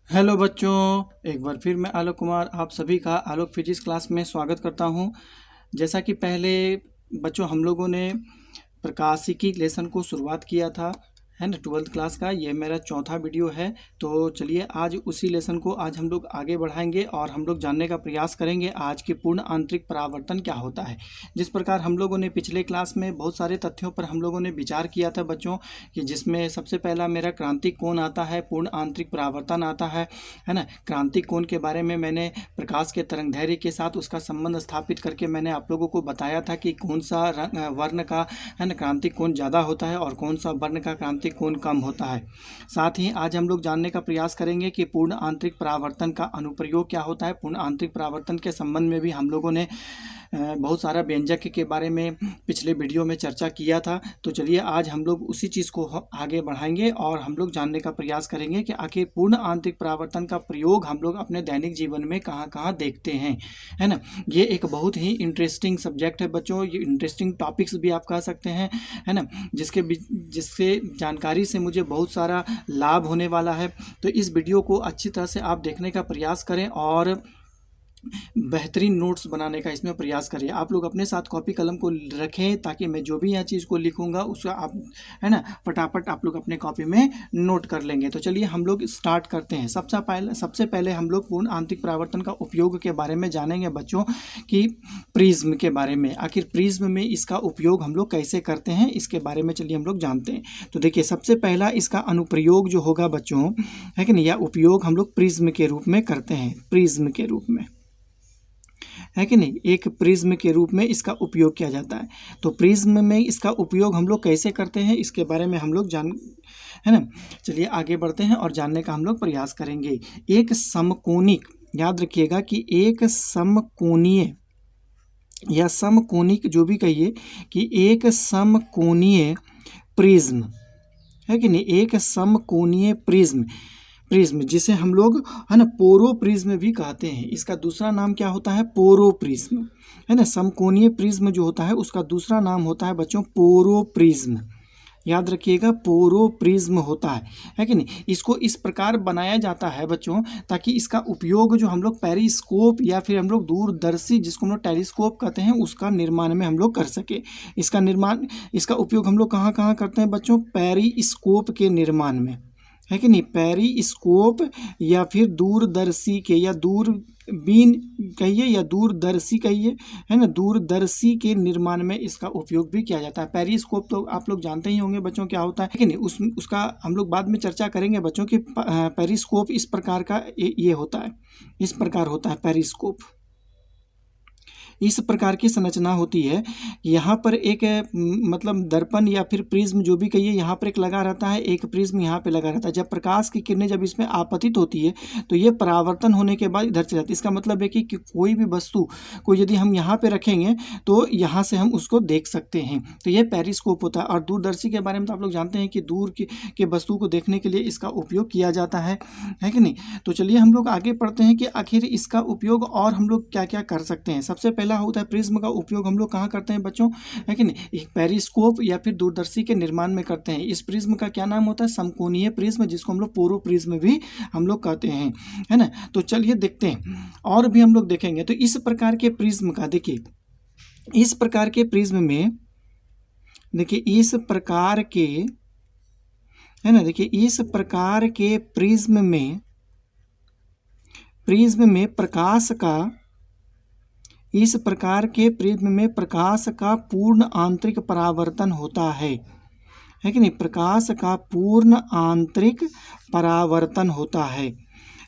Hello बच्चों, एक बार फिर मैं आलोक कुमार आप सभी का आलोक फिजिक्स क्लास में स्वागत करता हूं। जैसा कि पहले बच्चों हम लोगों ने प्रकाशिकी लेसन को शुरुआत किया था, है ना, 12th क्लास का। ये मेरा चौथा वीडियो है। तो चलिए आज उसी लेसन को आज हम लोग आगे बढ़ाएंगे और हम लोग जानने का प्रयास करेंगे आज की पूर्ण आंतरिक परावर्तन क्या होता है। जिस प्रकार हम लोगों ने पिछले क्लास में बहुत सारे तथ्यों पर हम लोगों ने विचार किया था बच्चों, कि जिसमें सबसे पहला मेरा क्रांतिक कोण आता है, पूर्ण आंतरिक परावर्तन आता है ना। क्रांतिक कोण के बारे में मैंने प्रकाश के तरंगदैर्घ्य के साथ उसका संबंध स्थापित करके मैंने आप लोगों को बताया था कि कौन सा वर्ण का, है ना, क्रांतिक कोण ज़्यादा होता है और कौन सा वर्ण का क्रांतिक कोण कम होता है। साथ ही आज हम लोग जानने का प्रयास करेंगे कि पूर्ण आंतरिक परावर्तन का अनुप्रयोग क्या होता है। पूर्ण आंतरिक परावर्तन के संबंध में भी हम लोगों ने बहुत सारा व्यंजक के बारे में पिछले वीडियो में चर्चा किया था। तो चलिए आज हम लोग उसी चीज़ को आगे बढ़ाएंगे और हम लोग जानने का प्रयास करेंगे कि आखिर पूर्ण आंतरिक परावर्तन का प्रयोग हम लोग अपने दैनिक जीवन में कहाँ कहाँ देखते हैं, है ना। ये एक बहुत ही इंटरेस्टिंग सब्जेक्ट है बच्चों, ये इंटरेस्टिंग टॉपिक्स भी आप कह सकते हैं, है ना, जिससे जानकारी से मुझे बहुत सारा लाभ होने वाला है। तो इस वीडियो को अच्छी तरह से आप देखने का प्रयास करें और बेहतरीन नोट्स बनाने का इसमें प्रयास करिए। आप लोग अपने साथ कॉपी कलम को रखें ताकि मैं जो भी यहाँ चीज़ को लिखूंगा उसका आप, है ना, फटाफट आप लोग अपने कॉपी में नोट कर लेंगे। तो चलिए हम लोग स्टार्ट करते हैं। सबसे पहले हम लोग पूर्ण आंतरिक परावर्तन का उपयोग के बारे में जानेंगे बच्चों, कि प्रिज्म के बारे में। आखिर प्रिज्म में इसका उपयोग हम लोग कैसे करते हैं इसके बारे में चलिए हम लोग जानते हैं। तो देखिए सबसे पहला इसका अनुप्रयोग जो होगा बच्चों, है कि नहीं, या उपयोग हम लोग प्रिज्म के रूप में करते हैं। प्रिज्म के रूप में, है कि नहीं, एक प्रिज्म के रूप में इसका उपयोग किया जाता है। तो प्रिज्म में इसका उपयोग हम लोग कैसे करते हैं इसके बारे में हम लोग है ना, चलिए आगे बढ़ते हैं और जानने का हम लोग प्रयास करेंगे। एक समकोणिक, याद रखिएगा कि एक समकोणीय या समकोणिक जो भी कहिए, कि एक समकोणीय प्रिज्म, है कि नहीं, एक समकोणीय प्रिज्म जिसे हम लोग, है ना, पोरो प्रिज्म भी कहते हैं। इसका दूसरा नाम क्या होता है? पोरो प्रिज्म, है ना। समकोणीय प्रिज्म जो होता है उसका दूसरा नाम होता है बच्चों पोरो प्रिज्म। याद रखिएगा पोरो प्रिज्म होता है कि नहीं। इसको इस प्रकार बनाया जाता है बच्चों ताकि इसका उपयोग जो हम लोग पेरिस्कोप या फिर हम लोग दूरदर्शी, जिसको हम लोग टेलीस्कोप कहते हैं, उसका निर्माण में हम लोग कर सके। इसका उपयोग हम लोग कहाँ कहाँ करते हैं बच्चों? पेरिस्कोप के निर्माण में, है कि नहीं। पेरिस्कोप या फिर दूरदर्शी के, या दूरबीन कहिए या दूरदर्शी कहिए, है ना, दूरदर्शी के निर्माण में इसका उपयोग भी किया जाता है। पेरिस्कोप तो आप लोग जानते ही होंगे बच्चों क्या होता है कि नहीं, उसका हम लोग बाद में चर्चा करेंगे बच्चों कि पेरिस्कोप इस प्रकार का ये होता है, इस प्रकार होता है पेरिस्कोप। इस प्रकार की संरचना होती है। यहाँ पर एक मतलब दर्पण या फिर प्रिज्म जो भी कहिए, यहाँ पर एक लगा रहता है, एक प्रिज्म यहाँ पे लगा रहता है। जब प्रकाश की किरणें जब इसमें आपतित होती है तो ये परावर्तन होने के बाद इधर चले जाती है। इसका मतलब है कि कोई भी वस्तु को यदि हम यहाँ पे रखेंगे तो यहाँ से हम उसको देख सकते हैं। तो ये पेरिस्कोप होता है। और दूरदर्शी के बारे में तो आप लोग जानते हैं कि दूर के वस्तु को देखने के लिए इसका उपयोग किया जाता है कि नहीं। तो चलिए हम लोग आगे पढ़ते हैं कि आखिर इसका उपयोग और हम लोग क्या क्या कर सकते हैं। सबसे पहला होता है प्रिज्म का उपयोग हम लोग कहाँ करते हैं बच्चों, है कि नहीं, एक पेरिस्कोप या फिर दूरदर्शी के निर्माण में करते हैं। इस प्रिज्म का क्या नाम होता है? समकोणीय प्रिज्म, जिसको हम लोग पोरो प्रिज्म भी हम लोग कहते हैं, है ना। तो चलिए देखते हैं और भी हम लोग देखेंगे। तो इस प्रकार के प्रिज्म का देखिए, इस प्रकार के प्रिज्म में देखिए, इस प्रकार के, है ना, देखिए इस प्रकार के प्रिज्म में प्रकाश का, इस प्रकार के प्रिज्म में प्रकाश का पूर्ण आंतरिक परावर्तन होता है। है कि नहीं, प्रकाश का पूर्ण आंतरिक परावर्तन होता है।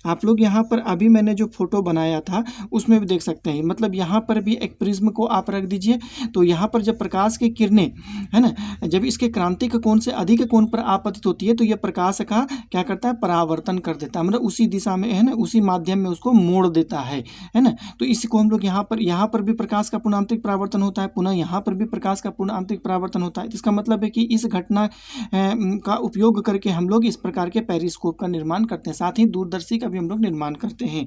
आप लोग यहाँ पर अभी मैंने जो फोटो बनाया था उसमें भी देख सकते हैं, मतलब यहाँ पर भी एक प्रिज्म को आप रख दीजिए, तो यहाँ पर जब प्रकाश की किरणें, है ना, जब इसके क्रांतिक कोण से अधिक कोण पर आपतित होती है तो यह प्रकाश का क्या करता है, परावर्तन कर देता है, मतलब उसी दिशा में, है ना, उसी माध्यम में उसको मोड़ देता है ना। तो इसको हम लोग यहाँ पर भी प्रकाश का पूर्ण आंतरिक परावर्तन होता है, पुनः यहाँ पर भी प्रकाश का पूर्ण आंतरिक परावर्तन होता है। इसका मतलब है कि इस घटना का उपयोग करके हम लोग इस प्रकार के पेरिस्कोप का निर्माण करते हैं, साथ ही दूरदर्शी का भी हम लोग निर्माण करते हैं।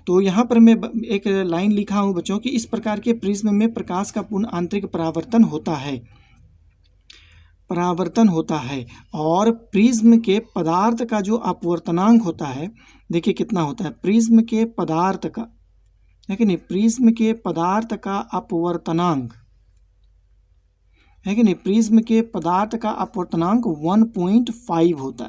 तो यहाँ पर मैं एक लाइन लिखा हूँ बच्चों कि इस प्रकार के प्रिज्म में प्रकाश का पूर्ण आंतरिक परावर्तन होता है, और प्रिज्म के पदार्थ का जो अपवर्तनांक होता है, देखिए कितना होता है, प्रिज्म के पदार्थ का, है कि नहीं, प्रिज्म के पदार्थ का अपवर्तनांक, है कि नहीं, प्रिज्म के पदार्थ का अपवर्तनांक 1.5 होता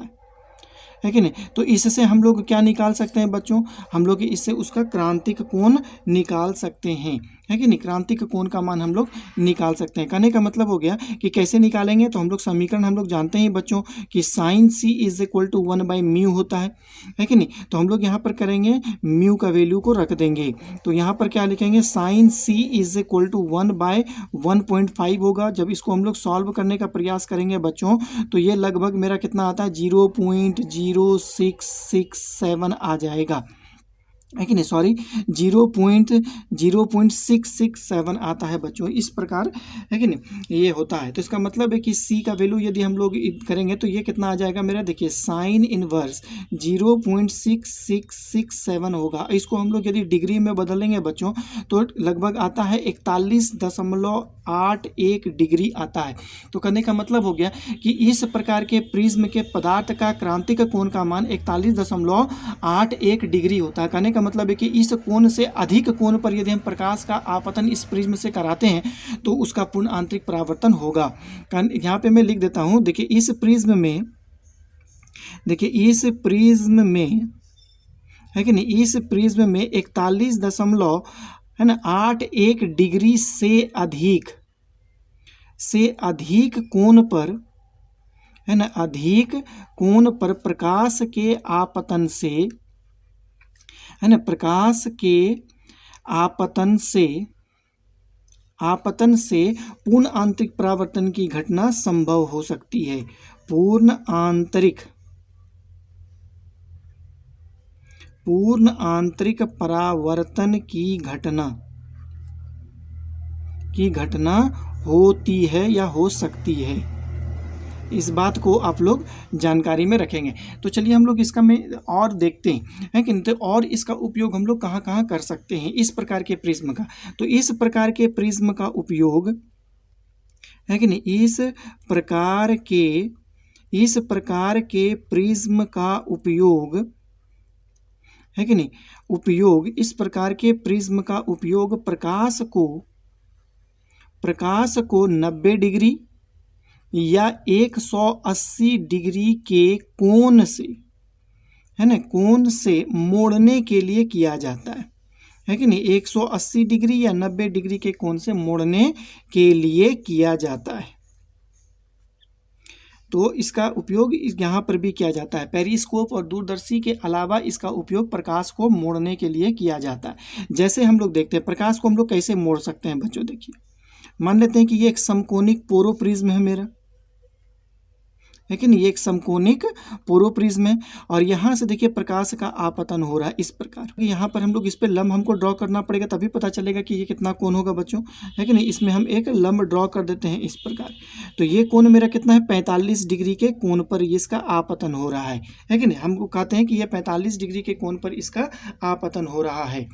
है कि नहीं। तो इससे हम लोग क्या निकाल सकते हैं बच्चों, हम लोग इससे उसका क्रांतिक कोण निकाल सकते हैं, है कि नहीं, क्रांतिक कोण का मान हम लोग निकाल सकते हैं। कहने का मतलब हो गया कि कैसे निकालेंगे, तो हम लोग समीकरण हम लोग जानते हैं बच्चों कि sine C is equal to 1/μ होता है कि नहीं। तो हम लोग यहाँ पर करेंगे म्यू का वैल्यू को रख देंगे, तो यहाँ पर क्या लिखेंगे, sine C is equal to 1/1.5 होगा। जब इसको हम लोग सॉल्व करने का प्रयास करेंगे बच्चों तो ये लगभग मेरा कितना आता है, 0.0667 आ जाएगा, है कि नहीं, सॉरी 0.0667 आता है बच्चों, इस प्रकार, है कि नहीं, ये होता है। तो इसका मतलब है कि C का वैल्यू यदि हम लोग करेंगे तो ये कितना आ जाएगा मेरा, देखिए साइन इनवर्स 0.6667 होगा। इसको हम लोग यदि डिग्री में बदलेंगे बच्चों तो लगभग आता है 41.81 डिग्री आता है। तो कहने का मतलब हो गया कि इस प्रकार के प्रिज्म के पदार्थ का क्रांतिक कोण का मान 41.81 डिग्री होता है। कहने का मतलब है कि इस कोण से अधिक कोण पर यदि हम प्रकाश का आपतन इस प्रिज्म से कराते हैं तो उसका पूर्ण आंतरिक परावर्तन होगा। यहाँ पे मैं लिख देता हूँ, देखिए इस प्रिज्म में, है कि नहीं, इस प्रिज्म में 41.81 डिग्री से अधिक कोण पर, है ना, अधिक कोण पर प्रकाश के आपतन से, है ना, प्रकाश के आपतन से पूर्ण आंतरिक परावर्तन की घटना संभव हो सकती है। पूर्ण आंतरिक परावर्तन की घटना होती है या हो सकती है। इस बात को आप लोग जानकारी में रखेंगे। तो चलिए हम लोग इसका में और देखते हैं, है कि नहीं, तो और इसका उपयोग हम लोग कहाँ कहाँ कर सकते हैं इस प्रकार के प्रिज्म का। तो इस प्रकार के प्रिज्म का उपयोग, है कि नहीं, इस प्रकार के प्रिज्म का उपयोग, है कि नहीं, इस प्रकार के प्रिज्म का उपयोग प्रकाश को 90 डिग्री या 180 डिग्री के कोण से, है ना, कोण से मोड़ने के लिए किया जाता है कि नहीं, 180 डिग्री या 90 डिग्री के कोण से मोड़ने के लिए किया जाता है। तो इसका उपयोग यहाँ पर भी किया जाता है। पेरिस्कोप और दूरदर्शी के अलावा इसका उपयोग प्रकाश को मोड़ने के लिए किया जाता है। जैसे हम लोग देखते हैं प्रकाश को हम लोग कैसे मोड़ सकते हैं बच्चों, देखिए मान लेते हैं कि ये एक समकोणिक पोरोप्रिज्म है मेरा, है कि नहीं, ये एक समकोणिक पोरोप्रिज्म है और यहाँ से देखिए प्रकाश का आपतन हो रहा है इस प्रकार। यहाँ पर हम लोग इस पे लंब हमको ड्रॉ करना पड़ेगा, तभी पता चलेगा कि ये कितना कोण होगा बच्चों, है कि नहीं। इसमें हम एक लंब ड्रॉ कर देते हैं इस प्रकार। तो ये कोण मेरा कितना है, 45 डिग्री के कोण पर इसका आपतन हो रहा है कि नहीं। हमको कहते हैं कि ये 45 डिग्री के कोण पर इसका आपतन हो रहा है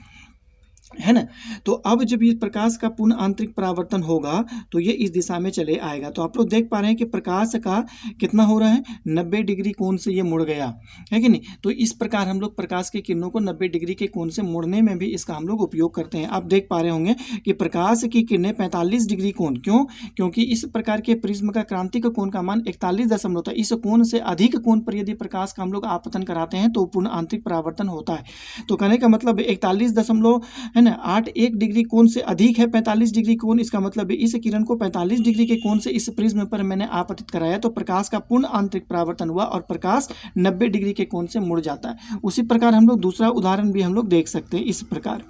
ना। तो अब जब ये प्रकाश का पूर्ण आंतरिक परावर्तन होगा तो ये इस दिशा में चले आएगा। तो आप लोग देख पा रहे हैं कि प्रकाश का कितना हो रहा है, 90 डिग्री कोण से ये मुड़ गया, है कि नहीं। तो इस प्रकार हम लोग प्रकाश की किरणों को 90 डिग्री के कोण से मुड़ने में भी इसका हम लोग उपयोग करते हैं। आप देख पा रहे होंगे कि प्रकाश की किरणें 45 डिग्री कोण, क्योंकि इस प्रकार के प्रिज्म का क्रांतिक कोण का मान 41 होता है। इस कोण से अधिक कोण पर यदि प्रकाश का हम लोग आपतन कराते हैं तो पूर्ण आंतरिक परावर्तन होता है। तो कहने का मतलब 41 है ना 8 डिग्री कोण से अधिक है 45 डिग्री कोण, इसका मतलब है इस किरण को 45 डिग्री के कोण से इस प्रिज्म पर मैंने आपतित कराया तो प्रकाश का पूर्ण आंतरिक परावर्तन हुआ और प्रकाश 90 डिग्री के कोण से मुड़ जाता है। उसी प्रकार हम लोग दूसरा उदाहरण भी हम लोग देख सकते हैं इस प्रकार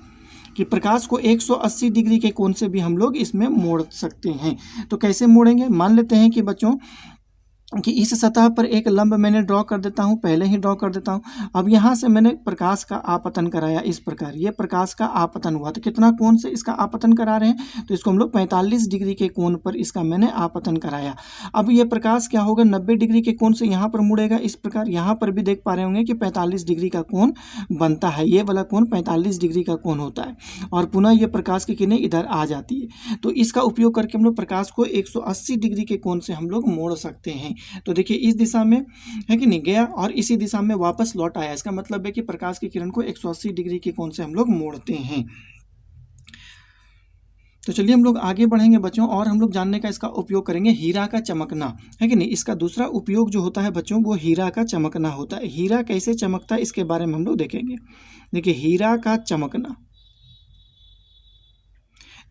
कि प्रकाश को 180 डिग्री के कोण से भी हम लोग इसमें मोड़ सकते हैं। तो कैसे मोड़ेंगे, मान लेते हैं कि बच्चों कि इस सतह पर एक लंब मैंने ड्रॉ कर देता हूँ, पहले ही ड्रॉ कर देता हूँ। अब यहाँ से मैंने प्रकाश का आपतन कराया इस प्रकार, ये प्रकाश का आपतन हुआ। तो कितना कोण से इसका आपतन करा रहे हैं, तो इसको हम लोग 45 डिग्री के कोण पर इसका मैंने आपतन कराया। अब ये प्रकाश क्या होगा, 90 डिग्री के कोण से यहाँ पर मुड़ेगा इस प्रकार। यहाँ पर भी देख पा रहे होंगे कि 45 डिग्री का कोण बनता है, ये वाला कोण 45 डिग्री का कोण होता है और पुनः ये प्रकाश की किरणें इधर आ जाती है। तो इसका उपयोग करके हम लोग प्रकाश को 180 डिग्री के कोण से हम लोग मोड़ सकते हैं। तो देखिए इस दिशा में है कि नहीं गया और इसी दिशा में वापस लौट आया, इसका मतलब है कि प्रकाश की किरण को 180 डिग्री के कोण से हम लोग मोड़ते हैं। तो चलिए हम लोग आगे बढ़ेंगे बच्चों और हम लोग जानने का इसका उपयोग करेंगे हीरा का चमकना, है कि नहीं। इसका दूसरा उपयोग जो होता है बच्चों वो हीरा का चमकना होता है। हीरा कैसे चमकता है इसके बारे में हम लोग देखेंगे। देखिए हीरा का चमकना,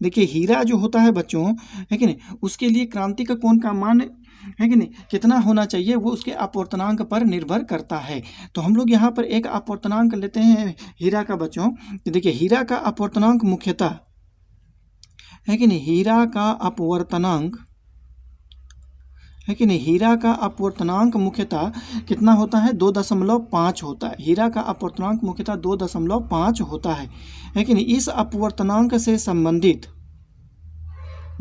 देखिए हीरा जो होता है बच्चों, है कि नहीं, उसके लिए क्रांति का कोण का मान है कि नहीं कितना होना चाहिए वो उसके अपवर्तनांक पर निर्भर करता है। तो हम लोग यहाँ पर एक अपवर्तनांक लेते हैं हीरा का बच्चों। तो देखिए हीरा का अपवर्तनांक मुख्यतः, है कि नहीं, हीरा का अपवर्तनांक, है कि नहीं, हीरा का अपवर्तनांक मुख्यतः कितना होता है, 2.5 होता है। हीरा का अपवर्तनांक मुख्यतः 2.5 होता है कि नहीं। इस अपवर्तनांक से संबंधित,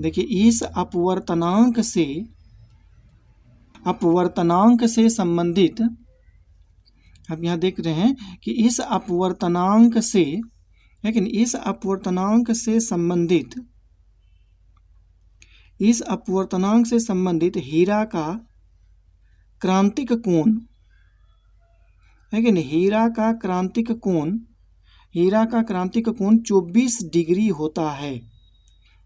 देखिए इस अपवर्तनांक से संबंधित, अब यहाँ देख रहे हैं कि इस अपवर्तनांक से, है कि नहीं, इस अपवर्तनांक से संबंधित हीरा का क्रांतिक कोण, है कि नहीं, हीरा का क्रांतिक कोण 24 डिग्री होता है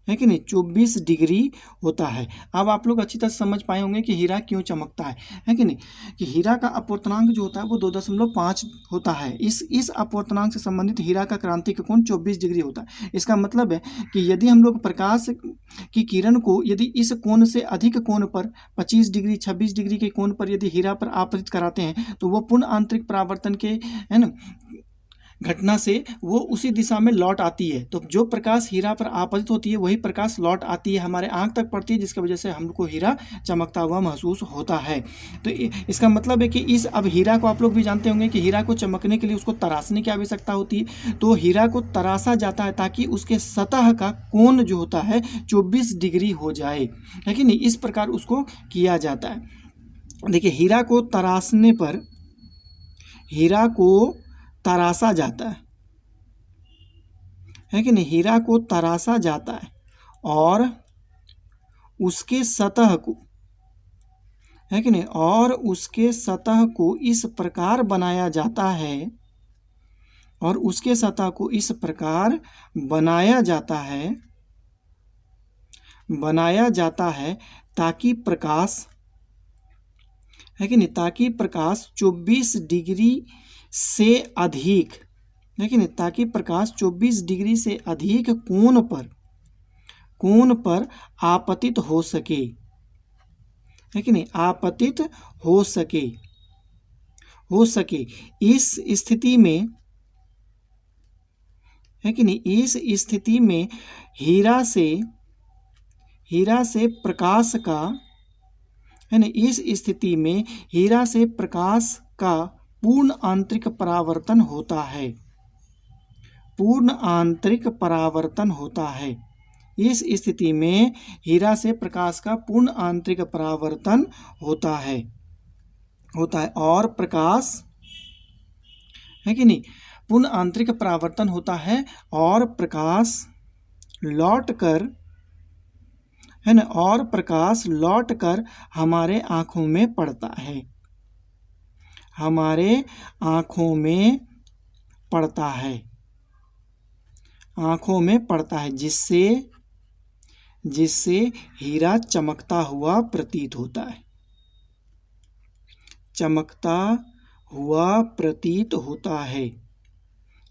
कि नहीं, 24 डिग्री होता है। अब आप लोग अच्छी तरह समझ पाए होंगे कि हीरा क्यों चमकता है कि नहीं, कि हीरा का अपवर्तनांक जो होता है वो 2.5 होता है। इस अपवर्तनांक से संबंधित हीरा का क्रांतिक कोण 24 डिग्री होता है। इसका मतलब है कि यदि हम लोग प्रकाश की किरण को यदि इस कोण से अधिक कोण पर 25 डिग्री 26 डिग्री के कोण पर यदि हीरा पर आपतित कराते हैं तो वो पूर्ण आंतरिक परावर्तन के, है ना, घटना से वो उसी दिशा में लौट आती है। तो जो प्रकाश हीरा पर आपतित होती है वही प्रकाश लौट आती है, हमारे आंख तक पड़ती है, जिसकी वजह से हमको हीरा चमकता हुआ महसूस होता है। तो इसका मतलब है कि अब हीरा को आप लोग भी जानते होंगे कि हीरा को चमकने के लिए उसको तराशने की आवश्यकता होती है। तो हीरा को तराशा जाता है ताकि उसके सतह का कोण जो होता है 24 डिग्री हो जाए, है कि नहीं, इस प्रकार उसको किया जाता है। देखिए हीरा को तराशने पर हीरा को तराशा जाता है कि नहीं, हीरा को तराशा जाता है और उसके सतह को, है कि नहीं, और उसके सतह को इस प्रकार बनाया जाता है, और उसके सतह को इस प्रकार बनाया जाता है ताकि प्रकाश, है कि नहीं, ताकि प्रकाश 24 डिग्री से अधिक, है कि नहीं, ताकि प्रकाश 24 डिग्री से अधिक कोण पर आपतित हो सके, है कि नहीं, आपतित हो सके। इस स्थिति में, है कि नहीं, इस स्थिति में हीरा से प्रकाश का, है ना, इस स्थिति में हीरा से प्रकाश का पूर्ण आंतरिक परावर्तन होता है, इस स्थिति में हीरा से प्रकाश का पूर्ण आंतरिक परावर्तन होता है और प्रकाश, है कि नहीं, पूर्ण आंतरिक परावर्तन होता है और प्रकाश लौटकर, है ना, और प्रकाश लौटकर हमारे आँखों में पड़ता है, हमारे आँखों में पड़ता है, जिससे हीरा चमकता हुआ प्रतीत होता है,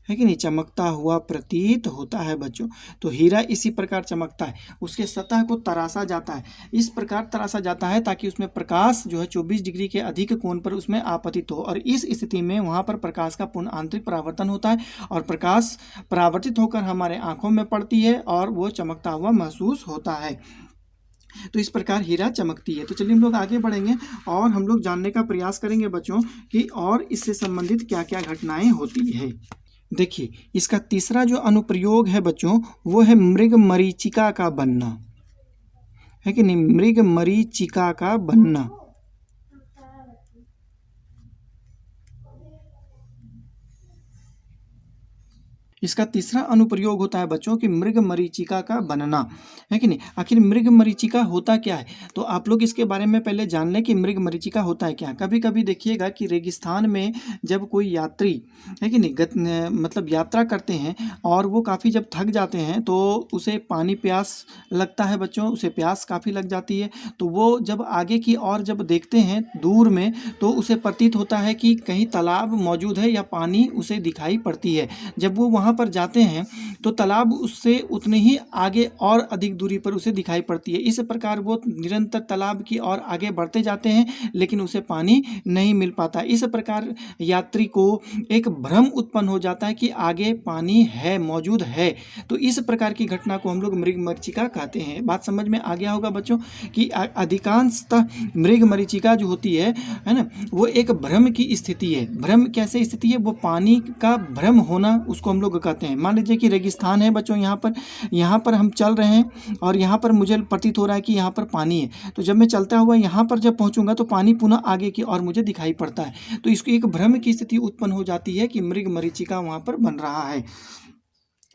है कि नहीं, चमकता हुआ प्रतीत होता है बच्चों। तो हीरा इसी प्रकार चमकता है, उसके सतह को तराशा जाता है, इस प्रकार तराशा जाता है ताकि उसमें प्रकाश जो है 24 डिग्री के अधिक कोण पर उसमें आपतित हो, और इस स्थिति में वहाँ पर प्रकाश का पूर्ण आंतरिक परावर्तन होता है और प्रकाश परावर्तित होकर हमारे आँखों में पड़ती है और वो चमकता हुआ महसूस होता है। तो इस प्रकार हीरा चमकती है। तो चलिए हम लोग आगे बढ़ेंगे और हम लोग जानने का प्रयास करेंगे बच्चों कि और इससे संबंधित क्या क्या घटनाएं होती है। देखिए, इसका तीसरा जो अनुप्रयोग है बच्चों, वो है मृग मरीचिका का बनना, है कि नहीं, मृग मरीचिका का बनना। इसका तीसरा अनुप्रयोग होता है बच्चों कि मृग मरीचिका का बनना, है कि नहीं। आखिर मृग मरीचिका होता क्या है, तो आप लोग इसके बारे में पहले जान लें कि मृग मरीचिका होता है क्या। कभी कभी देखिएगा कि रेगिस्तान में जब कोई यात्री, है कि नहीं, मतलब यात्रा करते हैं और वो काफ़ी जब थक जाते हैं तो उसे पानी प्यास लगता है बच्चों, उसे प्यास काफ़ी लग जाती है। तो वो जब आगे की ओर जब देखते हैं दूर में तो उसे प्रतीत होता है कि कहीं तालाब मौजूद है या पानी उसे दिखाई पड़ती है। जब वो वहाँ पर जाते हैं तो तालाब उससे उतने ही आगे और अधिक दूरी पर उसे दिखाई पड़ती है। इस प्रकार वो निरंतर तालाब की ओर आगे बढ़ते जाते हैं लेकिन उसे पानी नहीं मिल पाता। इस प्रकार यात्री को एक भ्रम उत्पन्न हो जाता है कि आगे पानी है, मौजूद है। तो इस प्रकार की घटना को हम लोग मृग मरीचिका कहते हैं। बात समझ में आ गया होगा बच्चों कि अधिकांशतः मृग मरीचिका जो होती है ना, वो एक भ्रम की स्थिति है। भ्रम कैसे स्थिति है, वो पानी का भ्रम होना उसको हम लोग कहते हैं। मान लीजिए कि रेगिस्तान है बच्चों, यहाँ पर हम चल रहे हैं और यहाँ पर मुझे प्रतीत हो रहा है कि यहाँ पर पानी है। तो जब मैं चलता हुआ यहाँ पर जब पहुँचूंगा तो पानी पुनः आगे की और मुझे दिखाई पड़ता है। तो इसको एक भ्रम की स्थिति उत्पन्न हो जाती है कि मृग मरीचिका वहाँ पर बन रहा है।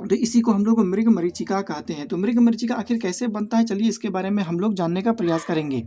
तो इसी को हम लोग मृग मरीचिका कहते हैं। तो मृग मरीचिका आखिर कैसे बनता है, चलिए इसके बारे में हम लोग जानने का प्रयास करेंगे।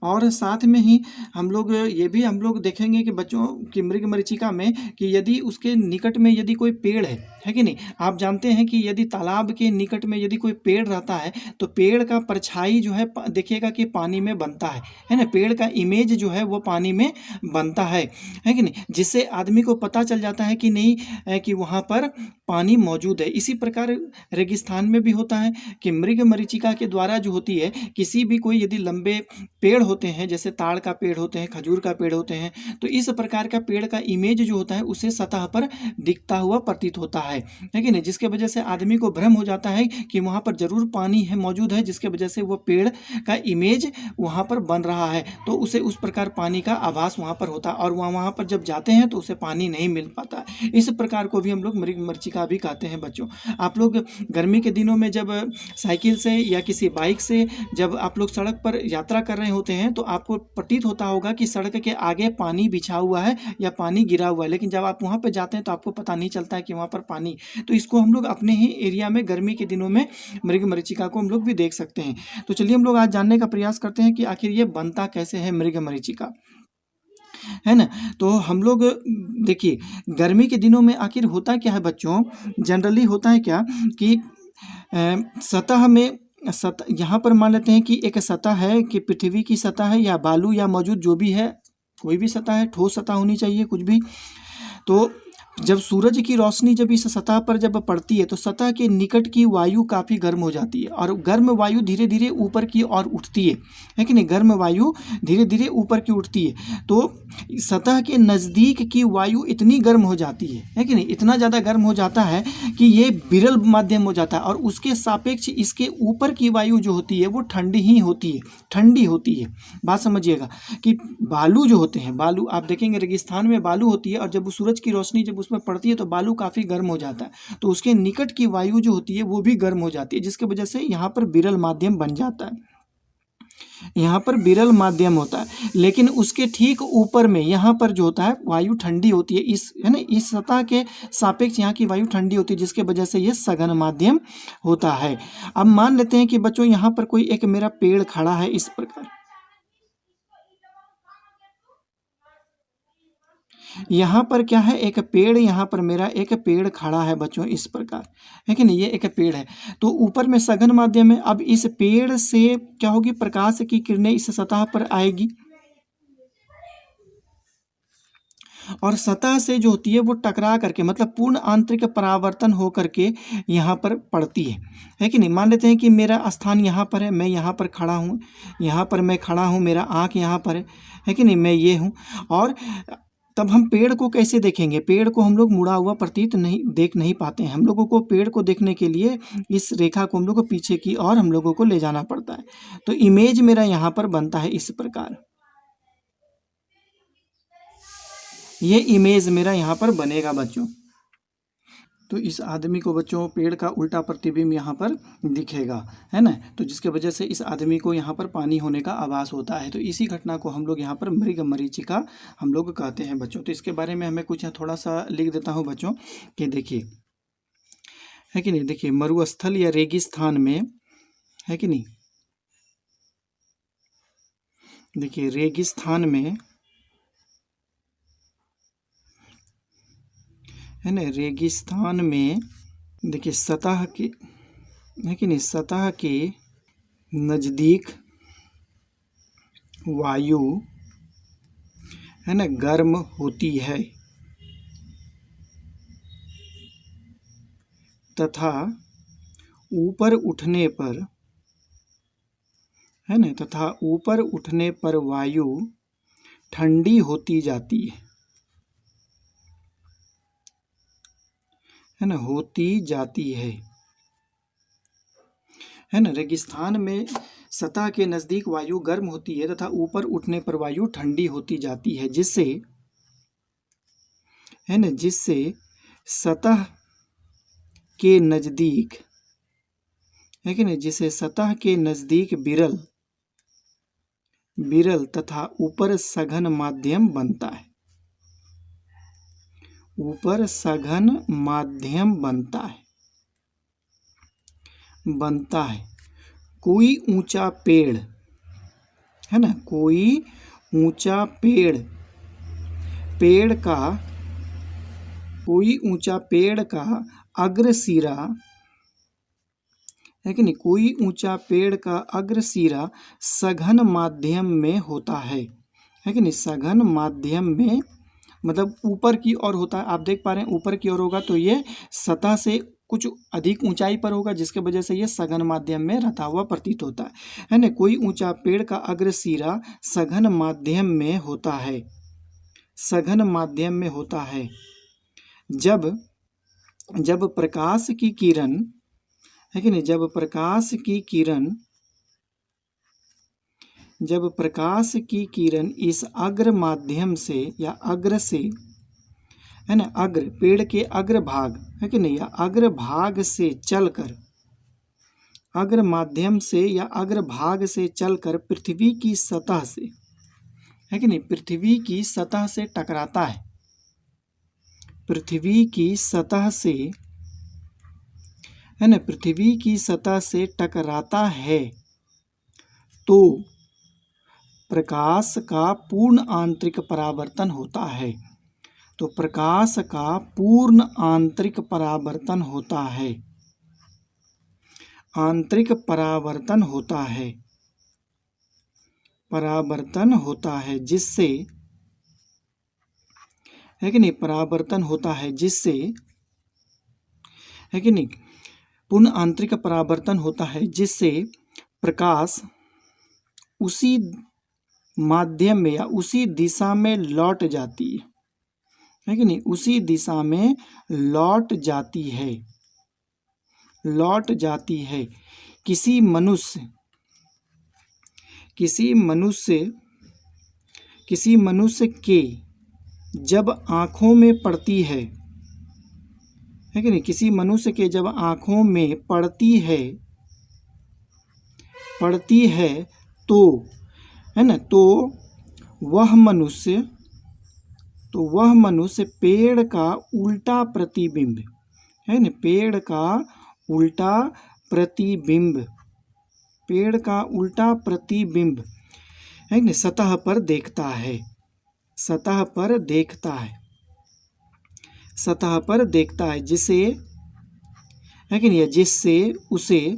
और साथ में ही हम लोग ये भी हम लोग देखेंगे कि बच्चों की मृग मरीचिका में कि यदि उसके निकट में यदि कोई पेड़ है कि नहीं। आप जानते हैं कि यदि तालाब के निकट में यदि कोई पेड़ रहता है तो पेड़ का परछाई जो है देखिएगा कि पानी में बनता है ना, पेड़ का इमेज जो है वो पानी में बनता है कि नहीं, जिससे आदमी को पता चल जाता है कि नहीं कि वहाँ पर पानी मौजूद है। इसी प्रकार रेगिस्तान में भी होता है कि मृग मरीचिका के द्वारा जो होती है, किसी भी कोई यदि लंबे पेड़ होते हैं, जैसे ताड़ का पेड़ होते हैं, खजूर का पेड़ होते हैं, तो इस प्रकार का पेड़ का इमेज जो होता है उसे सतह पर दिखता हुआ प्रतीत होता है कि नहीं, जिसके वजह से आदमी को भ्रम हो जाता है कि वहाँ पर जरूर पानी है, मौजूद है, जिसके वजह से वो पेड़ का इमेज वहाँ पर बन रहा है। तो उसे उस प्रकार पानी का आभास वहाँ पर होता है और वहाँ पर जब जाते हैं तो उसे पानी नहीं मिल पाता। इस प्रकार को भी हम लोग मृग मरीचिका भी कहते हैं बच्चों। आप लोग गर्मी के दिनों में जब साइकिल से या किसी बाइक से जब आप लोग सड़क पर यात्रा कर रहे होते हैं तो आपको प्रतीत होता होगा कि सड़क के आगे पानी बिछा हुआ है या पानी गिरा हुआ है, लेकिन जब आप वहाँ पर जाते हैं तो आपको पता नहीं चलता है कि वहाँ पर पानी। तो इसको हम लोग अपने ही एरिया में गर्मी के दिनों में मृग मरीचिका को हम लोग भी देख सकते हैं। तो चलिए हम लोग आज जानने का प्रयास करते हैं कि आखिर ये बनता कैसे है मृग मरीचिका, है ना। तो हम लोग देखिए गर्मी के दिनों में आखिर होता क्या है बच्चों, जनरली होता है क्या कि सतह में यहाँ पर मान लेते हैं कि एक सतह है कि पृथ्वी की सतह है या बालू या मौजूद जो भी है, कोई भी सतह है, ठोस सतह होनी चाहिए कुछ भी। तो जब सूरज की रोशनी जब इस सतह पर जब पड़ती है तो सतह के निकट की वायु काफ़ी गर्म हो जाती है और गर्म वायु धीरे धीरे ऊपर की ओर उठती है कि नहीं, गर्म वायु धीरे धीरे ऊपर की उठती है। तो सतह के नज़दीक की वायु इतनी गर्म हो जाती है कि नहीं, इतना ज़्यादा गर्म हो जाता है कि ये विरल माध्यम हो जाता है और उसके सापेक्ष इसके ऊपर की वायु जो होती है वो ठंडी ही होती है, ठंडी होती है। बात समझिएगा कि बालू जो होते हैं, बालू आप देखेंगे रेगिस्तान में बालू होती है और जब वो सूरज की रोशनी जब उसमें पड़ती है तो बालू काफ़ी गर्म हो जाता है, तो उसके निकट की वायु जो होती है वो भी गर्म हो जाती है, जिसकी वजह से यहाँ पर विरल माध्यम बन जाता है, यहाँ पर विरल माध्यम होता है। लेकिन उसके ठीक ऊपर में यहाँ पर जो होता है वायु ठंडी होती है, इस है ना, इस सतह के सापेक्ष यहाँ की वायु ठंडी होती है, जिसके वजह से ये सघन माध्यम होता है। अब मान लेते हैं कि बच्चों यहाँ पर कोई एक मेरा पेड़ खड़ा है, इस प्रकार यहाँ पर क्या है, एक पेड़, यहाँ पर मेरा एक पेड़ खड़ा है बच्चों, इस प्रकार है कि नहीं, ये एक पेड़ है। तो ऊपर में सघन माध्यम है। अब इस पेड़ से क्या होगी, प्रकाश की किरणें इस सतह पर आएगी और सतह से जो होती है वो टकरा करके मतलब पूर्ण आंतरिक परावर्तन हो करके यहाँ पर पड़ती है कि नहीं। मान लेते हैं कि मेरा स्थान यहाँ पर है, मैं यहाँ पर खड़ा हूँ, यहाँ पर मैं खड़ा हूँ, मेरा आँख यहाँ पर है कि नहीं, मैं ये हूँ। और तब हम पेड़ को कैसे देखेंगे? पेड़ को हम लोग मुड़ा हुआ प्रतीत नहीं पाते हैं। हम लोगों को पेड़ को देखने के लिए इस रेखा को हम लोग को पीछे की ओर हम लोगों को ले जाना पड़ता है। तो इमेज मेरा यहाँ पर बनता है इस प्रकार, ये इमेज मेरा यहाँ पर बनेगा बच्चों। तो इस आदमी को बच्चों पेड़ का उल्टा प्रतिबिंब यहाँ पर दिखेगा, है ना। तो जिसके वजह से इस आदमी को यहाँ पर पानी होने का आभास होता है। तो इसी घटना को हम लोग यहाँ पर मृग मरीचिका हम लोग कहते हैं बच्चों। तो इसके बारे में हमें कुछ थोड़ा सा लिख देता हूँ बच्चों कि देखिए, है कि नहीं, देखिए मरुस्थल या रेगिस्तान में, है कि नहीं, देखिए रेगिस्तान में, है ना, रेगिस्तान में देखिए सतह के, है कि नहीं, सतह के नज़दीक वायु, है ना, गर्म होती है तथा ऊपर उठने पर, है ना, तथा ऊपर उठने पर वायु ठंडी होती जाती है ना, होती जाती है ना। रेगिस्तान में सतह के नज़दीक वायु गर्म होती है तथा ऊपर उठने पर वायु ठंडी होती जाती है, जिससे, है ना, जिससे सतह के नज़दीक, है कि नहीं, जिसे सतह के नज़दीक विरल तथा ऊपर सघन माध्यम बनता है, ऊपर सघन माध्यम बनता है। कोई ऊंचा पेड़, है ना, कोई ऊंचा पेड़ का अग्र सिरा, है कि नहीं, कोई ऊंचा पेड़ का अग्र सिरा सघन माध्यम में होता है कि नहीं, सघन माध्यम में मतलब ऊपर की ओर होता है। आप देख पा रहे हैं ऊपर की ओर होगा तो ये सतह से कुछ अधिक ऊंचाई पर होगा, जिसके वजह से ये सघन माध्यम में रहता हुआ प्रतीत होता है ना। कोई ऊंचा पेड़ का अग्र सिरा सघन माध्यम में होता है, सघन माध्यम में होता है। जब प्रकाश की किरण, है कि नहीं, जब प्रकाश की किरण इस अग्र माध्यम से या अग्र से, है ना, अग्र पेड़ के अग्र भाग, है कि नहीं, या अग्र भाग से चलकर, अग्र माध्यम से या अग्र भाग से चलकर पृथ्वी की सतह से, है कि नहीं, पृथ्वी की सतह से टकराता है, पृथ्वी की सतह से, है ना, पृथ्वी की सतह से टकराता है तो प्रकाश का पूर्ण आंतरिक परावर्तन होता है। तो प्रकाश का पूर्ण आंतरिक परावर्तन होता है, आंतरिक परावर्तन होता है, जिससे, है कि नहीं, परावर्तन होता है जिससे, है कि नहीं, पूर्ण आंतरिक परावर्तन होता है जिससे प्रकाश उसी माध्यम में या उसी दिशा में लौट जाती है कि नहीं, उसी दिशा में लौट जाती है। किसी मनुष्य के जब आँखों में पड़ती है कि नहीं, किसी मनुष्य के जब आँखों में पड़ती है तो, है ना, तो वह मनुष्य पेड़ का उल्टा प्रतिबिंब, है ना, पेड़ का उल्टा प्रतिबिंब, है ना, सतह पर देखता है, जिसे, है कि नहीं, जिससे उसे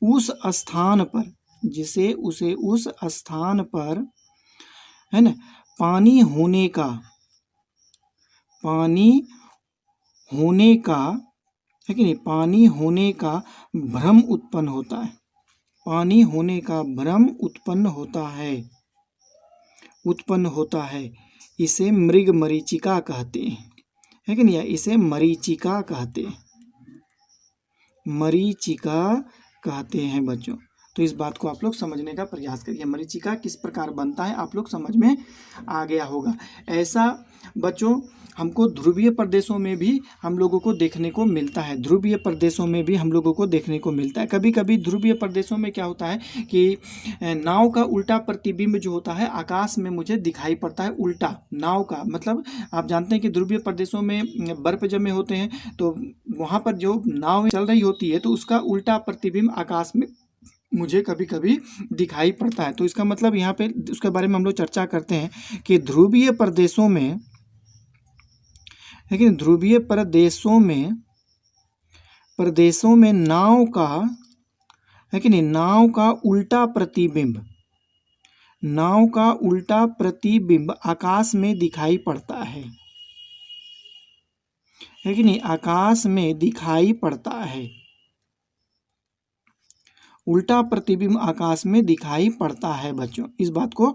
उस स्थान पर, है ना, पानी होने का, पानी होने का, है कि नहीं, पानी होने का भ्रम उत्पन्न होता है, पानी होने का भ्रम उत्पन्न होता है, इसे मृग मरीचिका कहते हैं, है कि नहीं, इसे मरीचिका कहते हैं बच्चों। तो इस बात को आप लोग समझने का प्रयास करिए, मरीचिका किस प्रकार बनता है आप लोग समझ में आ गया होगा। ऐसा बच्चों हमको ध्रुवीय प्रदेशों में भी हम लोगों को देखने को मिलता है, ध्रुवीय प्रदेशों में भी हम लोगों को देखने को मिलता है। कभी कभी ध्रुवीय प्रदेशों में क्या होता है कि नाव का उल्टा प्रतिबिंब जो होता है आकाश में मुझे दिखाई पड़ता है, उल्टा नाव का, मतलब आप जानते हैं कि ध्रुवीय प्रदेशों में बर्फ जमे होते हैं, तो वहाँ पर जो नाव चल रही होती है तो उसका उल्टा प्रतिबिंब आकाश में मुझे कभी कभी दिखाई पड़ता है। तो इसका मतलब यहाँ पे उसके बारे में हम लोग चर्चा करते हैं कि ध्रुवीय प्रदेशों में, लेकिन ध्रुवीय प्रदेशों में नाव का, है कि नहीं, नाव का उल्टा प्रतिबिंब आकाश में दिखाई पड़ता है कि नहीं, आकाश में दिखाई पड़ता है, उल्टा प्रतिबिंब आकाश में दिखाई पड़ता है बच्चों। इस बात को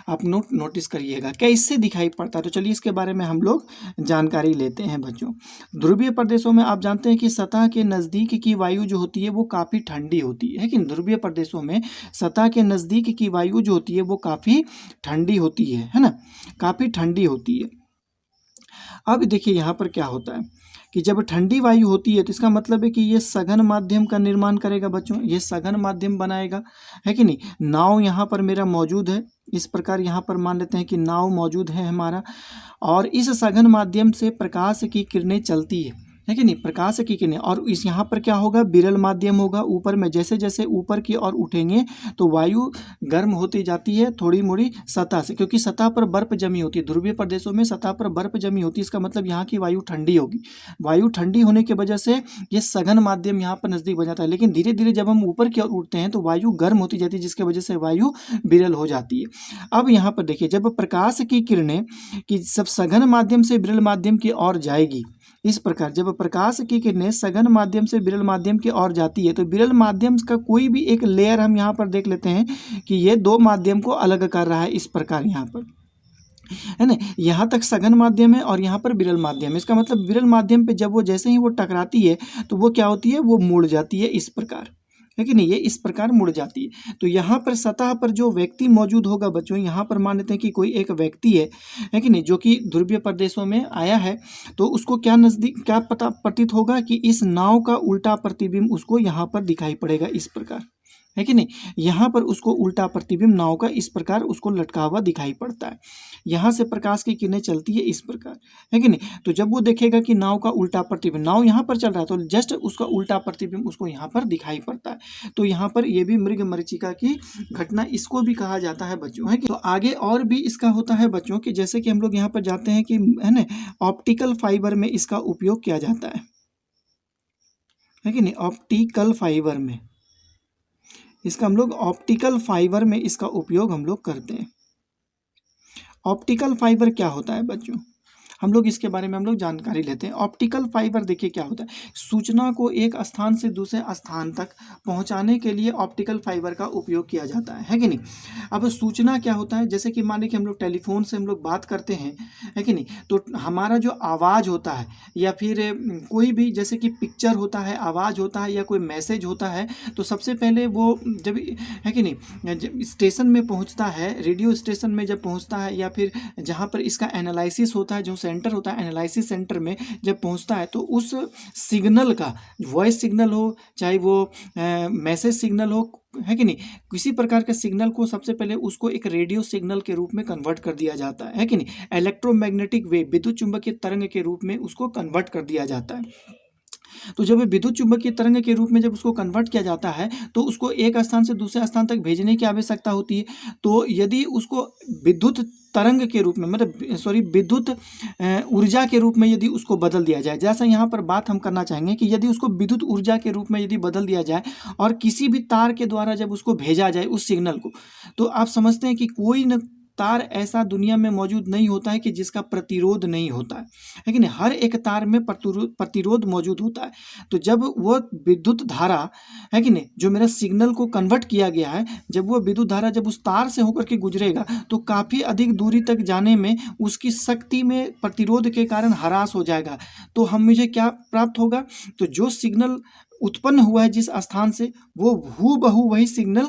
आप नोटिस करिएगा, कैसे दिखाई पड़ता है। तो चलिए इसके बारे में हम लोग जानकारी लेते हैं बच्चों। ध्रुवीय प्रदेशों में आप जानते हैं कि सतह के नज़दीक की वायु जो होती है वो काफ़ी ठंडी होती है कि ध्रुवीय प्रदेशों में सतह के नज़दीक की वायु जो होती है वो काफ़ी ठंडी होती है ना, काफ़ी ठंडी होती है। अब देखिए यहाँ पर क्या होता है कि जब ठंडी वायु होती है तो इसका मतलब है कि ये सघन माध्यम का निर्माण करेगा बच्चों, ये सघन माध्यम बनाएगा, है कि नहीं। नाव यहाँ पर मेरा मौजूद है, इस प्रकार यहाँ पर मान लेते हैं कि नाव मौजूद है हमारा, और इस सघन माध्यम से प्रकाश की किरणें चलती है कि नहीं, प्रकाश की किरणें, और इस यहाँ पर क्या होगा, विरल माध्यम होगा। ऊपर में जैसे जैसे ऊपर की ओर उठेंगे तो वायु गर्म होती जाती है थोड़ी मोड़ी सतह से, क्योंकि सतह पर बर्फ जमी होती है। ध्रुवीय प्रदेशों में सतह पर बर्फ जमी होती है, इसका मतलब यहाँ की वायु ठंडी होगी। वायु ठंडी होने की वजह से ये सघन माध्यम यहाँ पर नज़दीक बन जाता है, लेकिन धीरे धीरे जब हम ऊपर की ओर उठते हैं तो वायु गर्म होती जाती है, जिसकी वजह से वायु विरल हो जाती है। अब यहाँ पर देखिए, जब प्रकाश की किरणें कि सब सघन माध्यम से विरल माध्यम की ओर जाएगी, इस प्रकार जब प्रकाश की किरणें सघन माध्यम से विरल माध्यम की ओर जाती है तो विरल माध्यम का कोई भी एक लेयर हम यहाँ पर देख लेते हैं कि ये दो माध्यम को अलग कर रहा है, इस प्रकार यहाँ पर, है ना। यहाँ तक सघन माध्यम है और यहाँ पर विरल माध्यम है। इसका मतलब विरल माध्यम पे जब वो जैसे ही वो टकराती है तो वो क्या होती है, वो मुड़ जाती है, इस प्रकार, है कि नहीं, ये इस प्रकार मुड़ जाती है। तो यहाँ पर सतह पर जो व्यक्ति मौजूद होगा बच्चों, यहाँ पर मान लेते हैं कि कोई एक व्यक्ति है कि नहीं, जो कि ध्रुवीय प्रदेशों में आया है, तो उसको क्या नज़दीक क्या पता प्रतीत होगा कि इस नाव का उल्टा प्रतिबिंब उसको यहाँ पर दिखाई पड़ेगा, इस प्रकार, है कि नहीं। यहाँ पर उसको उल्टा प्रतिबिंब नाव का इस प्रकार उसको लटका हुआ दिखाई पड़ता है। यहाँ से प्रकाश की किरणें चलती है इस प्रकार, है कि नहीं। तो जब वो देखेगा कि नाव का उल्टा प्रतिबिंब, नाव यहाँ पर चल रहा है तो जस्ट उसका उल्टा प्रतिबिंब उसको यहाँ पर दिखाई पड़ता है। तो यहाँ पर ये भी मृग मरीचिका की घटना इसको भी कहा जाता है बच्चों, है कि। तो आगे और भी इसका होता है बच्चों कि जैसे कि हम लोग यहाँ पर जाते हैं कि, है ना, ऑप्टिकल फाइबर में इसका उपयोग किया जाता है कि नहीं, ऑप्टिकल फाइबर में इसका हम लोग ऑप्टिकल फाइबर में इसका उपयोग हम लोग करते हैं। ऑप्टिकल फाइबर क्या होता है बच्चों, हम लोग इसके बारे में हम लोग जानकारी लेते हैं। ऑप्टिकल फाइबर देखिए क्या होता है, सूचना को एक स्थान से दूसरे स्थान तक पहुंचाने के लिए ऑप्टिकल फाइबर का उपयोग किया जाता है कि नहीं। अब सूचना क्या होता है, जैसे कि मान लीजिए कि हम लोग टेलीफोन से हम लोग बात करते हैं, है कि नहीं, तो हमारा जो आवाज़ होता है या फिर कोई भी जैसे कि पिक्चर होता है, आवाज़ होता है या कोई मैसेज होता है, तो सबसे पहले वो जब, है कि नहीं, जब स्टेशन में पहुँचता है, रेडियो स्टेशन में जब पहुँचता है या फिर जहाँ पर इसका एनालिसिस होता है, जो सेंटर होता है एनालिसिस सेंटर में जब पहुंचता है, तो उस सिग्नल का, वॉइस सिग्नल हो चाहे वो मैसेज सिग्नल हो, है कि नहीं, किसी प्रकार के सिग्नल को सबसे पहले उसको एक रेडियो सिग्नल के रूप में कन्वर्ट कर दिया जाता है कि नहीं। इलेक्ट्रोमैग्नेटिक वेव, विद्युत चुंबकीय तरंग के रूप में उसको कन्वर्ट कर दिया जाता है। तो जब विद्युत चुंबकीय तरंग के रूप में जब उसको कन्वर्ट किया जाता है तो उसको एक स्थान से दूसरे स्थान तक भेजने की आवश्यकता होती है। तो यदि उसको विद्युत तरंग के रूप में, मतलब विद्युत ऊर्जा के रूप में यदि उसको बदल दिया जाए, जैसा यहाँ पर बात हम करना चाहेंगे कि यदि उसको विद्युत ऊर्जा के रूप में यदि बदल दिया जाए और किसी भी तार के द्वारा जब उसको भेजा जाए उस सिग्नल को, तो आप समझते हैं कि कोई न तार ऐसा दुनिया में मौजूद नहीं होता है कि जिसका प्रतिरोध नहीं होता है कि नहीं, हर एक तार में प्रतिरोध मौजूद होता है। तो जब वो विद्युत धारा है कि नहीं, जो मेरा सिग्नल को कन्वर्ट किया गया है, जब वो विद्युत धारा जब उस तार से होकर के गुजरेगा तो काफ़ी अधिक दूरी तक जाने में उसकी शक्ति में प्रतिरोध के कारण ह्रास हो जाएगा। तो हम मुझे क्या प्राप्त होगा, तो जो सिग्नल उत्पन्न हुआ है जिस स्थान से, वो हूबहू वही सिग्नल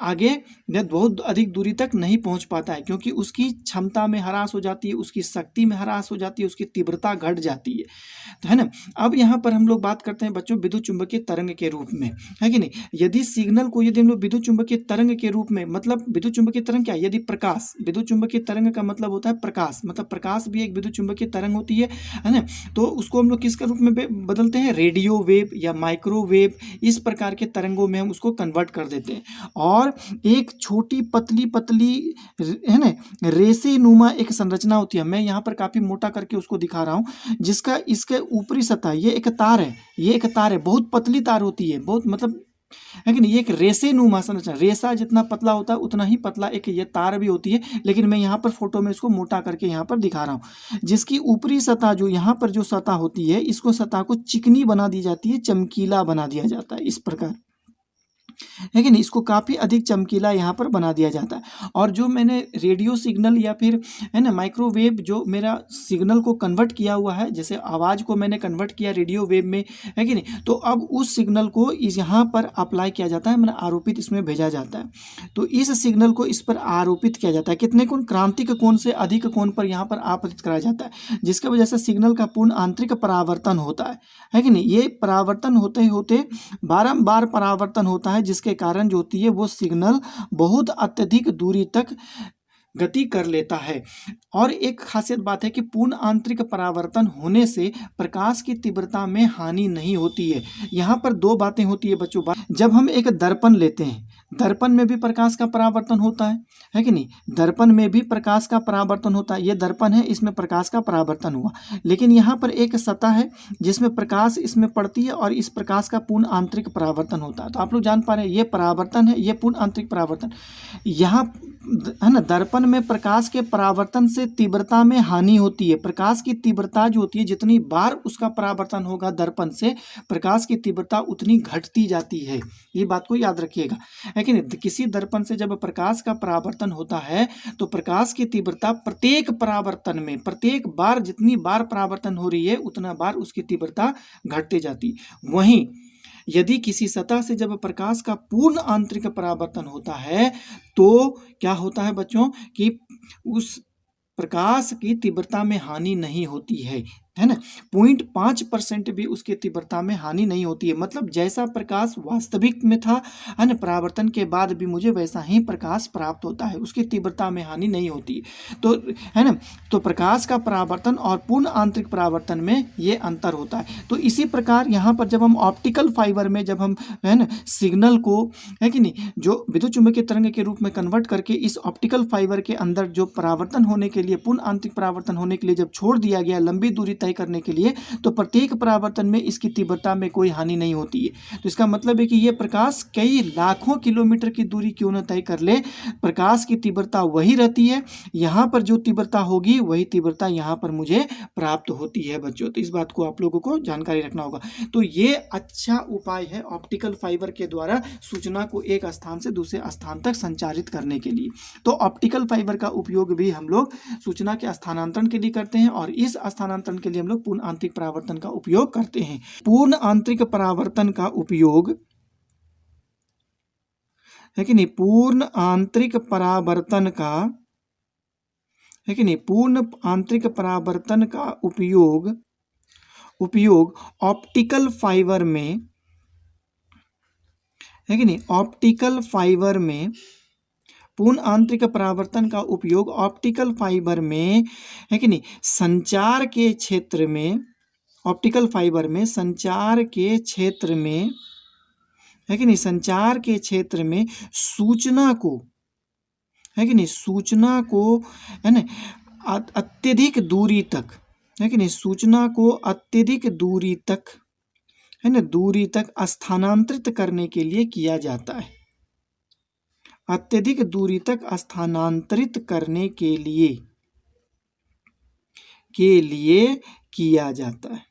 आगे बहुत अधिक दूरी तक नहीं पहुंच पाता है, क्योंकि उसकी क्षमता में ह्रास हो जाती है, उसकी शक्ति में ह्रास हो जाती है, उसकी तीव्रता घट जाती है, तो है ना। अब यहाँ पर हम लोग बात करते हैं बच्चों विद्युत चुंबकीय तरंग के रूप में, है कि नहीं। यदि सिग्नल को यदि हम लोग विद्युत चुंबकीय तरंग के रूप में, मतलब विद्युत चुंबकीय तरंग क्या है, यदि प्रकाश, विद्युत चुंबकीय तरंग का मतलब होता है प्रकाश, मतलब प्रकाश भी एक विद्युत चुंबकीय तरंग होती है ना। तो उसको हम लोग किसके रूप में बदलते हैं, रेडियो वेव या माइक्रोवेव, इस प्रकार के तरंगों में हम उसको कन्वर्ट कर देते हैं। और एक छोटी पतली पतली है ना रेसे नुमा एक संरचना होती है, मैं यहाँ पर काफ़ी मोटा करके उसको दिखा रहा हूँ, जिसका इसके ऊपरी सतह, ये एक तार है, ये एक तार है, बहुत पतली तार होती है, बहुत मतलब है कि नहीं, ये एक रेसे नुमा संरचना, रेसा जितना पतला होता है उतना ही पतला एक ये तार भी होती है, लेकिन मैं यहाँ पर फोटो में इसको मोटा करके यहाँ पर दिखा रहा हूँ। जिसकी ऊपरी सतह, जो यहाँ पर जो सतह होती है, इसको सतह को चिकनी बना दी जाती है, चमकीला बना दिया जाता है, इस प्रकार, है कि नहीं, इसको काफ़ी अधिक चमकीला यहाँ पर बना दिया जाता है। और जो मैंने रेडियो सिग्नल या फिर है ना माइक्रोवेव, जो मेरा सिग्नल को कन्वर्ट किया हुआ है, जैसे आवाज़ को मैंने कन्वर्ट किया रेडियो वेव में, है कि नहीं, तो अब उस सिग्नल को इस यहाँ पर अप्लाई किया जाता है, मैंने आरोपित इसमें भेजा जाता है। तो इस सिग्नल को इस पर आरोपित किया जाता है, कितने कोण, क्रांतिक कोण से अधिक कोण पर यहाँ पर आपतित कराया जाता है, जिसकी वजह से सिग्नल का पूर्ण आंतरिक परावर्तन होता है कि नहीं। ये परावर्तन होते होते बारंबार परावर्तन होता है, जिसके कारण जो होती है वो सिग्नल बहुत अत्यधिक दूरी तक गति कर लेता है। और एक खासियत बात है कि पूर्ण आंतरिक परावर्तन होने से प्रकाश की तीव्रता में हानि नहीं होती है। यहाँ पर दो बातें होती है बच्चों। जब हम एक दर्पण लेते हैं, दर्पण में भी प्रकाश का परावर्तन होता है कि नहीं, दर्पण में भी प्रकाश का परावर्तन होता है। ये दर्पण है, इसमें प्रकाश का परावर्तन हुआ, लेकिन यहाँ पर एक सतह है जिसमें प्रकाश इसमें पड़ती है और इस प्रकाश का पूर्ण आंतरिक परावर्तन होता है। तो आप लोग जान पा रहे हैं, ये परावर्तन है, ये पूर्ण आंतरिक परावर्तन। यहाँ है ना, दर्पण में प्रकाश के परावर्तन से तीव्रता में हानि होती है। प्रकाश की तीव्रता जो होती है, जितनी बार उसका परावर्तन होगा दर्पण से, प्रकाश की तीव्रता उतनी घटती जाती है। ये बात को याद रखिएगा, है कि नहीं। किसी दर्पण से जब प्रकाश का परावर्तन होता है तो प्रकाश की तीव्रता प्रत्येक परावर्तन में, प्रत्येक बार जितनी बार परावर्तन हो रही है उतना बार उसकी तीव्रता घटती जाती। वहीं यदि किसी सतह से जब प्रकाश का पूर्ण आंतरिक परावर्तन होता है तो क्या होता है बच्चों कि उस प्रकाश की तीव्रता में हानि नहीं होती है ना। 0.5% भी उसकी तीव्रता में हानि नहीं होती है। मतलब जैसा प्रकाश वास्तविक में था, है ना, परावर्तन के बाद भी मुझे वैसा ही प्रकाश प्राप्त होता है, उसकी तीव्रता में हानि नहीं होती है। तो है ना, तो प्रकाश का परावर्तन और पूर्ण आंतरिक परावर्तन में ये अंतर होता है। तो इसी प्रकार यहाँ पर जब हम ऑप्टिकल फाइबर में जब हम है ना सिग्नल को, है कि नहीं, जो विद्युत चुंबकीय तरंग के रूप में कन्वर्ट करके इस ऑप्टिकल फाइबर के अंदर जो परावर्तन होने के लिए, पूर्ण आंतरिक परावर्तन होने के लिए जब छोड़ दिया गया लंबी दूरी करने के लिए, तो प्रत्येक परावर्तन में इसकी तीव्रता में कोई हानि नहीं होती है। तो इसका मतलब है कि यह प्रकाश कई लाखों किलोमीटर की दूरी क्यों न तय कर ले, प्रकाश की तीव्रता वही रहती है। यहां पर जो तीव्रता होगी वही तीव्रता यहां पर मुझे प्राप्त होती है बच्चों। तो इस बात को आप लोगों को जानकारी रखना होगा। तो ये अच्छा उपाय है ऑप्टिकल फाइबर के द्वारा सूचना को एक स्थान से दूसरे स्थान तक संचारित करने के लिए। तो ऑप्टिकल फाइबर का उपयोग भी हम लोग सूचना के स्थानांतरण के लिए करते हैं, और इस स्थानांतरण के लिए हम लोग पूर्ण आंतरिक परावर्तन का उपयोग करते हैं। पूर्ण आंतरिक परावर्तन का उपयोग, है कि नहीं, पूर्ण आंतरिक परावर्तन का, है कि नहीं, पूर्ण आंतरिक परावर्तन का उपयोग ऑप्टिकल फाइबर में, है कि नहीं, ऑप्टिकल फाइबर में पूर्ण आंतरिक परावर्तन का उपयोग ऑप्टिकल फाइबर में, है कि नहीं, संचार के क्षेत्र में, ऑप्टिकल फाइबर में संचार के क्षेत्र में, है कि नहीं, संचार के क्षेत्र में सूचना को, है कि नहीं, सूचना को, है ना, अत्यधिक दूरी तक, है कि नहीं, सूचना को अत्यधिक दूरी तक, है ना, दूरी तक स्थानांतरित करने के लिए किया जाता है। अत्यधिक दूरी तक स्थानांतरित करने के लिए किया जाता है।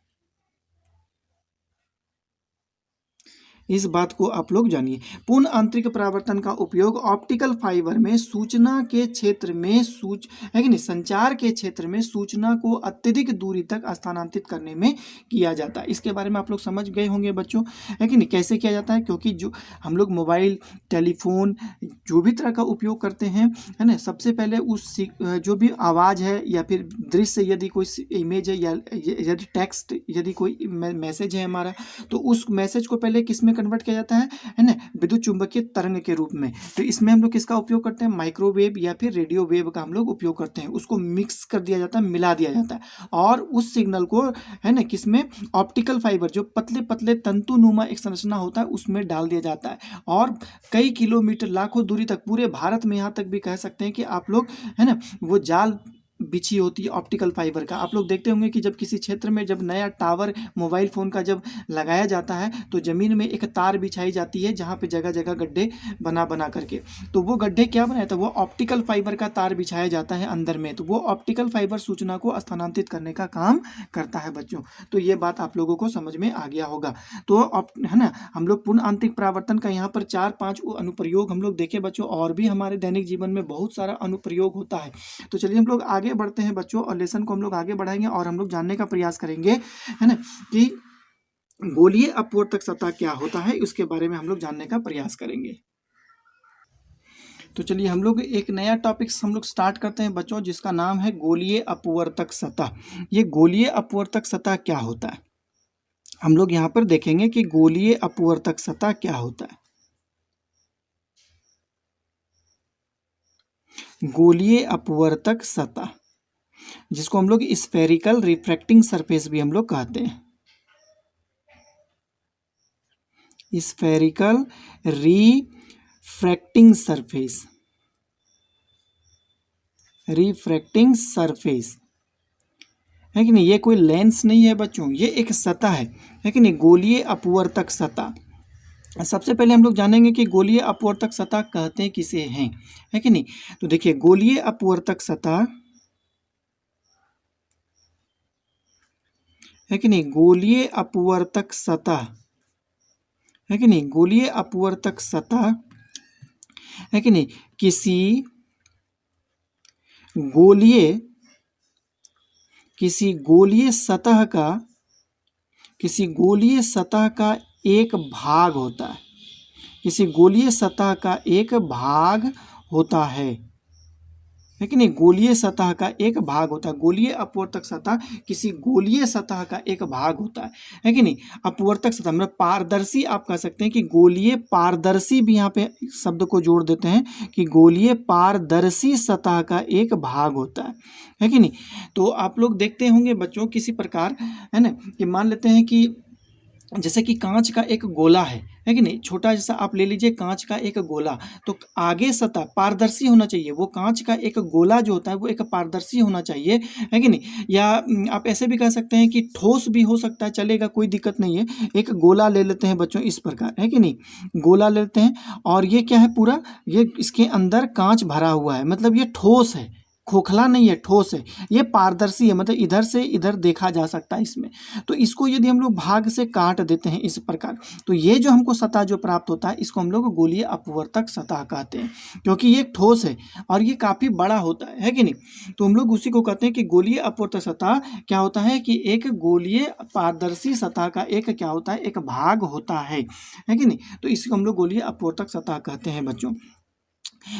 इस बात को आप लोग जानिए। पूर्ण आंतरिक परावर्तन का उपयोग ऑप्टिकल फाइबर में सूचना के क्षेत्र में है कि नहीं, संचार के क्षेत्र में सूचना को अत्यधिक दूरी तक स्थानांतरित करने में किया जाता है। इसके बारे में आप लोग समझ गए होंगे बच्चों, है कि नहीं, कैसे किया जाता है। क्योंकि जो हम लोग मोबाइल, टेलीफोन, जो भी तरह का उपयोग करते हैं, है ना, सबसे पहले उस जो भी आवाज़ है या फिर दृश्य, यदि कोई इमेज है या यदि टेक्स्ट, यदि कोई मैसेज है हमारा, तो उस मैसेज को पहले किस में कन्वर्ट किया जाता है ना, विद्युत चुंबकीय तरंग के रूप में। तो इसमें हम लोग किसका उपयोग करते हैं, माइक्रोवेव या फिर रेडियो वेव का हम लोग उपयोग करते हैं। उसको मिक्स कर दिया जाता है, मिला दिया जाता है, और उस सिग्नल को, है ना, किसमें, ऑप्टिकल फाइबर, जो पतले पतले तंतुनुमा एक संरचना होता है, उसमें डाल दिया जाता है। और कई किलोमीटर, लाखों दूरी तक, पूरे भारत में यहाँ तक भी कह सकते हैं कि आप लोग, है ना, वो जाल बिछी होती है ऑप्टिकल फाइबर का। आप लोग देखते होंगे कि जब किसी क्षेत्र में जब नया टावर मोबाइल फ़ोन का जब लगाया जाता है, तो ज़मीन में एक तार बिछाई जाती है, जहाँ पे जगह जगह गड्ढे बना बना करके। तो वो गड्ढे क्या बनाया था, वो ऑप्टिकल फाइबर का तार बिछाया जाता है अंदर में। तो वो ऑप्टिकल फाइबर सूचना को स्थानांतरित करने का काम करता है बच्चों। तो ये बात आप लोगों को समझ में आ गया होगा। तो है ना, हम लोग पूर्ण आंतरिक परावर्तन का यहाँ पर 4-5 अनुप्रयोग हम लोग देखे बच्चों। और भी हमारे दैनिक जीवन में बहुत सारा अनुप्रयोग होता है। तो चलिए हम लोग आगे बढ़ते हैं बच्चों, और लेसन को हम लोग आगे बढ़ाएंगे, और हम लोग जानने का प्रयास करेंगे, है ना, कि गोलीय अपवर्तक सतह क्या होता है, उसके बारे में हम लोग जानने का प्रयास करेंगे। तो चलिए हम लोग एक नया टॉपिक हम लोग स्टार्ट करते हैं बच्चों, जिसका नाम है गोलीय अपवर्तक सतह। ये गोलीय अपवर्तक सतह क्या होता है, हम लोग यहाँ पर देखेंगे कि गोलीय अपवर्तक सतह क्या होता है। गोलीय अपवर्तक सतह, जिसको हम लोग स्फेरिकल रिफ्रैक्टिंग सरफेस भी हम लोग कहते हैं। Spherical refracting surface, refracting surface, है कि नहीं। ये कोई लेंस नहीं है बच्चों, ये एक सतह है कि नहीं, गोलीय अपवर्तक सतह। सबसे पहले हम लोग जानेंगे कि गोलीय अपवर्तक सतह कहते किसे हैं, है कि नहीं। तो देखिए, गोलीय अपवर्तक सतह, है कि नहीं, गोलीय अपवर्तक सतह, है कि नहीं, गोलीय अपवर्तक सतह, है कि नहीं, किसी गोलीय सतह का, किसी गोलीय सतह का एक भाग होता है, किसी गोलीय सतह का एक भाग होता है कि नहीं, गोलीय सतह का एक भाग होता है। गोलीय अपवर्तक सतह किसी गोलीय सतह का एक भाग होता है कि नहीं। अपवर्तक सतह मतलब पारदर्शी, आप कह सकते हैं कि गोलीय पारदर्शी, भी यहाँ पे शब्द को जोड़ देते हैं कि गोलीय पारदर्शी सतह का एक भाग होता है कि नहीं। तो आप लोग देखते होंगे बच्चों, किसी प्रकार, है ना, कि मान लेते हैं कि जैसे कि कांच का एक गोला है कि नहीं, छोटा जैसा आप ले लीजिए कांच का एक गोला, तो आगे सतह पारदर्शी होना चाहिए। वो कांच का एक गोला जो होता है वो एक पारदर्शी होना चाहिए, है कि नहीं। या आप ऐसे भी कह सकते हैं कि ठोस भी हो सकता है, चलेगा, कोई दिक्कत नहीं है। एक गोला ले लेते हैं बच्चों इस प्रकार, है कि नहीं, गोला ले लेते हैं, और ये क्या है, पूरा ये इसके अंदर कांच भरा हुआ है, मतलब ये ठोस है, खोखला नहीं है, ठोस है। ये पारदर्शी है, मतलब इधर से इधर देखा जा सकता है इसमें। तो इसको यदि हम लोग भाग से काट देते हैं इस प्रकार, तो ये जो हमको सतह जो प्राप्त होता है, इसको हम लोग गोलीय अपवर्तक सतह कहते हैं, क्योंकि ये ठोस है और ये काफ़ी बड़ा होता है कि नहीं। तो हम लोग उसी को कहते हैं कि गोलीय अपवर्तक सतह क्या होता है, कि एक गोलीय पारदर्शी सतह का एक क्या होता है, एक भाग होता है कि नहीं। तो इसको हम लोग गोलीय अपवर्तक सतह कहते हैं बच्चों।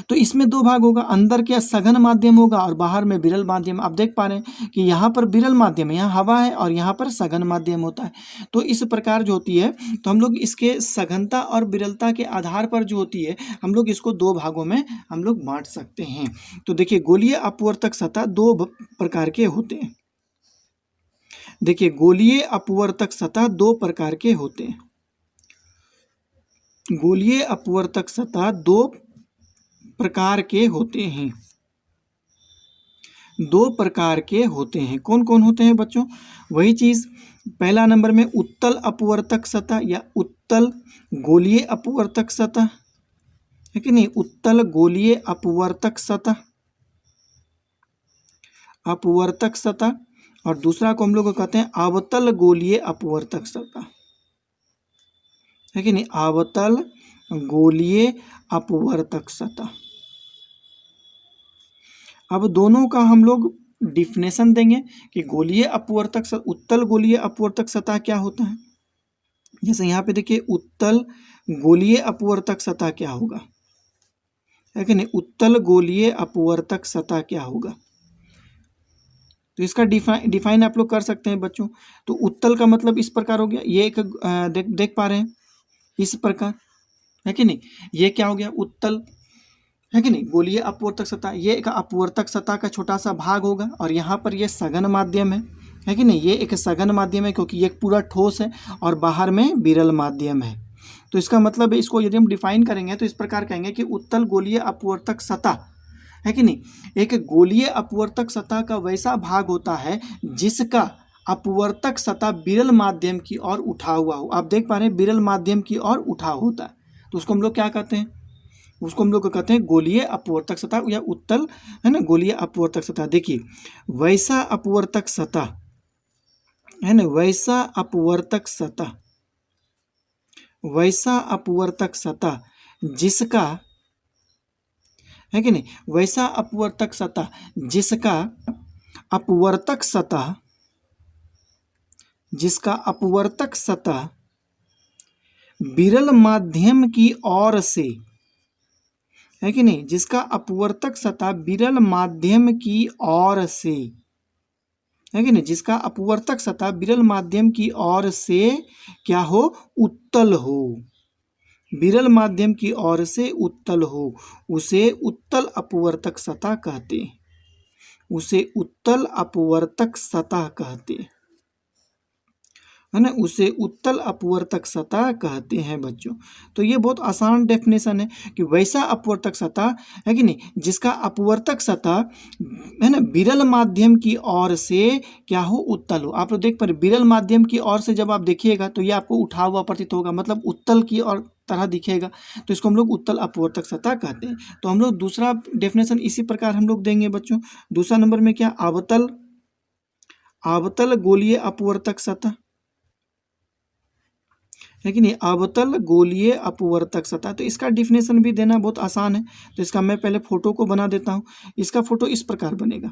तो इसमें दो भाग होगा, अंदर क्या सघन माध्यम होगा और बाहर में विरल माध्यम। आप देख पा रहे हैं कि यहाँ पर विरल माध्यम है, यहाँ हवा है, और यहाँ पर सघन माध्यम होता है। तो इस प्रकार जो होती है, तो हम लोग इसके सघनता और विरलता के आधार पर जो होती है, हम लोग इसको दो भागों में हम लोग बांट सकते हैं। तो देखिए, गोलीय अपवर्तक सतह दो प्रकार के होते हैं। देखिए, गोलीय अपवर्तक सतह दो प्रकार के होते हैं। गोलीय अपवर्तक सतह दो प्रकार के होते हैं, दो प्रकार के होते हैं। कौन कौन होते हैं बच्चों, वही चीज़, पहला नंबर में उत्तल अपवर्तक सतह या उत्तल गोलीय अपवर्तक सतह, है कि नहीं, उत्तल गोलीय अपवर्तक सतह, अपवर्तक सतह, और दूसरा को हम लोग कहते हैं अवतल गोलीय अपवर्तक सतह, है कि नहीं, अवतल गोलीय अपवर्तक सतह। अब दोनों का हम लोग डिफिनेशन देंगे कि गोलीय अपवर्तक उत्तल गोलीय अपवर्तक सतह क्या होता है। जैसे यहाँ पे देखिए उत्तल गोलीय अपवर्तक सतह क्या होगा, है कि नहीं, उत्तल गोलीय अपवर्तक सतह क्या होगा। तो इसका डिफाइन आप लोग कर सकते हैं बच्चों। तो उत्तल का मतलब इस प्रकार हो गया, ये एक देख पा रहे हैं इस प्रकार, है कि नहीं, ये क्या हो गया उत्तल, है कि नहीं, गोलीय अपवर्तक सतह। ये एक अपवर्तक सतह का छोटा सा भाग होगा, और यहाँ पर ये सघन माध्यम है कि नहीं, ये एक सघन माध्यम है क्योंकि ये पूरा ठोस है और बाहर में विरल माध्यम है। तो इसका मतलब है, इसको यदि हम डिफाइन करेंगे तो इस प्रकार कहेंगे कि उत्तल गोलीय अपवर्तक सतह, है कि नहीं, एक गोलीय अपवर्तक सतह का वैसा भाग होता है जिसका अपवर्तक सतह विरल माध्यम की ओर उठा हुआ हो। आप देख पा रहे हैं विरल माध्यम की ओर उठा होता है, तो उसको हम लोग क्या कहते हैं, उसको हम लोग कहते हैं गोलीय अपवर्तक सतह या उत्तल, है ना, गोलीय अपवर्तक सतह। देखिए वैसा अपवर्तक सतह, है ना, वैसा अपवर्तक सतह, वैसा अपवर्तक सतह जिसका, है कि नहीं, वैसा अपवर्तक सतह जिसका अपवर्तक सतह, जिसका अपवर्तक सतह विरल माध्यम की ओर से, है कि नहीं, जिसका अपवर्तक सतह विरल माध्यम की ओर से, है कि नहीं, जिसका अपवर्तक सतह विरल माध्यम की ओर से क्या हो, उत्तल हो, विरल माध्यम की ओर से उत्तल हो, उसे उत्तल अपवर्तक सतह कहते हैं, उसे उत्तल अपवर्तक सतह कहते हैं, है ना, उसे उत्तल अपवर्तक सतह कहते हैं बच्चों। तो ये बहुत आसान डेफिनेशन है कि वैसा अपवर्तक सतह, है कि नहीं, जिसका अपवर्तक सतह, है ना, विरल माध्यम की ओर से क्या हो, उत्तल हो। आप लोग देख पर विरल माध्यम की ओर से जब आप देखिएगा तो ये आपको उठा हुआ प्रतीत होगा, मतलब उत्तल की ओर तरह दिखेगा, तो इसको हम लोग उत्तल अपवर्तक सतह कहते हैं। तो हम लोग दूसरा डेफिनेशन इसी प्रकार हम लोग देंगे बच्चों। दूसरा नंबर में क्या, अवतल, अवतल गोलीय अपवर्तक सतह, है कि नहीं, अवतल गोलीय अपवर्तक सतह। तो इसका डिफिनेशन भी देना बहुत आसान है। तो इसका मैं पहले फोटो को बना देता हूँ। इसका फोटो इस प्रकार बनेगा,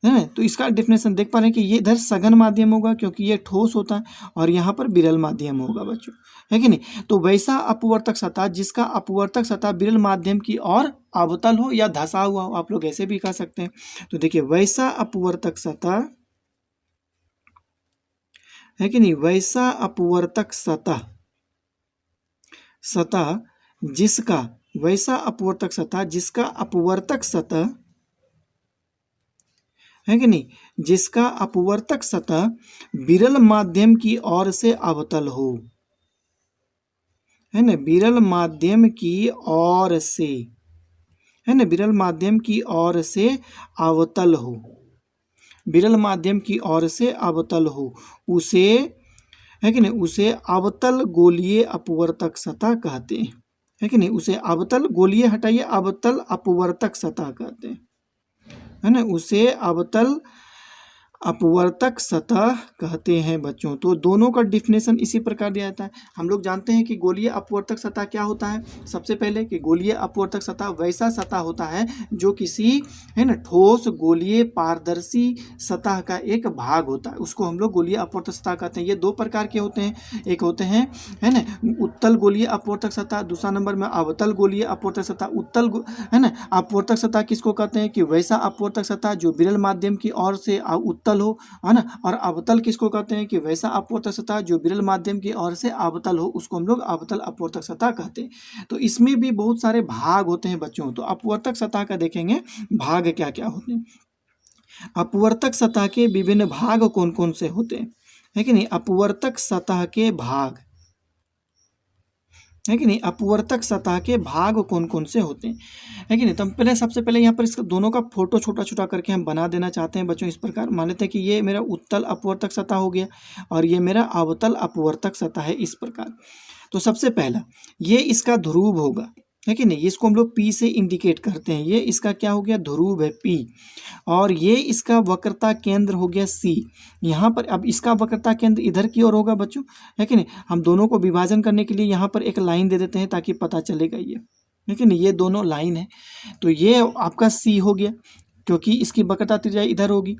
है। तो इसका डिफिनेशन देख पा रहे हैं कि ये इधर सघन माध्यम होगा क्योंकि ये ठोस होता है, और यहाँ पर विरल माध्यम होगा बच्चों, है कि नहीं। तो वैसा अपवर्तक सतह जिसका अपवर्तक सतह विरल माध्यम की ओर अवतल हो या धसा हुआ हो, आप लोग ऐसे भी कह सकते हैं। तो देखिए वैसा अपवर्तक सतह, है कि नहीं, वैसा अपवर्तक सतह, सतह जिसका, वैसा अपवर्तक सतह जिसका अपवर्तक सतह, है कि नहीं, जिसका अपवर्तक सतह विरल माध्यम की ओर से अवतल हो, है ना, विरल माध्यम की ओर से, है ना, विरल माध्यम की ओर से अवतल हो, विरल माध्यम की ओर से अवतल हो, उसे, है कि नहीं, उसे अवतल गोलीय अपवर्तक सतह कहते हैं, है कि नहीं, उसे अवतल गोलीय हटाइए, अवतल अपवर्तक सतह कहते हैं, है ना, उसे अवतल अपवर्तक सतह कहते हैं बच्चों। तो दोनों का डिफिनेशन इसी प्रकार दिया जाता है। हम लोग जानते हैं कि गोलीय अपवर्तक सतह क्या होता है। सबसे पहले कि गोलीय अपवर्तक सतह वैसा सतह होता है जो किसी, है ना, ठोस गोलीय पारदर्शी सतह का एक भाग होता है, उसको हम लोग गोलीय अपवर्तक सतह कहते हैं। ये दो प्रकार के होते हैं, एक होते हैं, है ना, उत्तल गोलीय अपवर्तक सतह, दूसरा नंबर में अवतल गोलीय अपवर्तक सतह। उत्तल, है ना, अपवर्तक सतह किसको कहते हैं कि वैसा अपवर्तक सतह जो विरल माध्यम की ओर से उत्तल हो, है ना, और अवतल किसको कहते हैं कि वैसा अपवर्तक सतह जो विरल माध्यम की ओर से अवतल हो, उसको हम लोग अवतल अपवर्तक सतह कहते हैं। तो इसमें भी बहुत सारे भाग होते हैं बच्चों। तो अपवर्तक सतह का देखेंगे भाग क्या क्या होते हैं। अपवर्तक सतह के विभिन्न भाग कौन कौन से होते हैं, है कि नहीं, अपवर्तक सतह के भाग, है कि नहीं, अपवर्तक सतह के भाग कौन कौन से होते हैं, है कि नहीं। तो हम पहले, सबसे पहले यहाँ पर इसका दोनों का फोटो छोटा छोटा करके हम बना देना चाहते हैं बच्चों। इस प्रकार मान लेते हैं कि ये मेरा उत्तल अपवर्तक सतह हो गया और ये मेरा अवतल अपवर्तक सतह है, इस प्रकार। तो सबसे पहला ये इसका ध्रुव होगा, है कि नहीं, इसको हम लोग P से इंडिकेट करते हैं। ये इसका क्या हो गया, ध्रुव है P, और ये इसका वक्रता केंद्र हो गया C। यहाँ पर अब इसका वक्रता केंद्र इधर की ओर होगा बच्चों, है कि नहीं। हम दोनों को विभाजन करने के लिए यहाँ पर एक लाइन दे देते हैं ताकि पता चलेगा ये, है कि नहीं। ये दोनों लाइन है, तो ये आपका C हो गया, क्योंकि इसकी वक्रता त्रिज्या इधर होगी।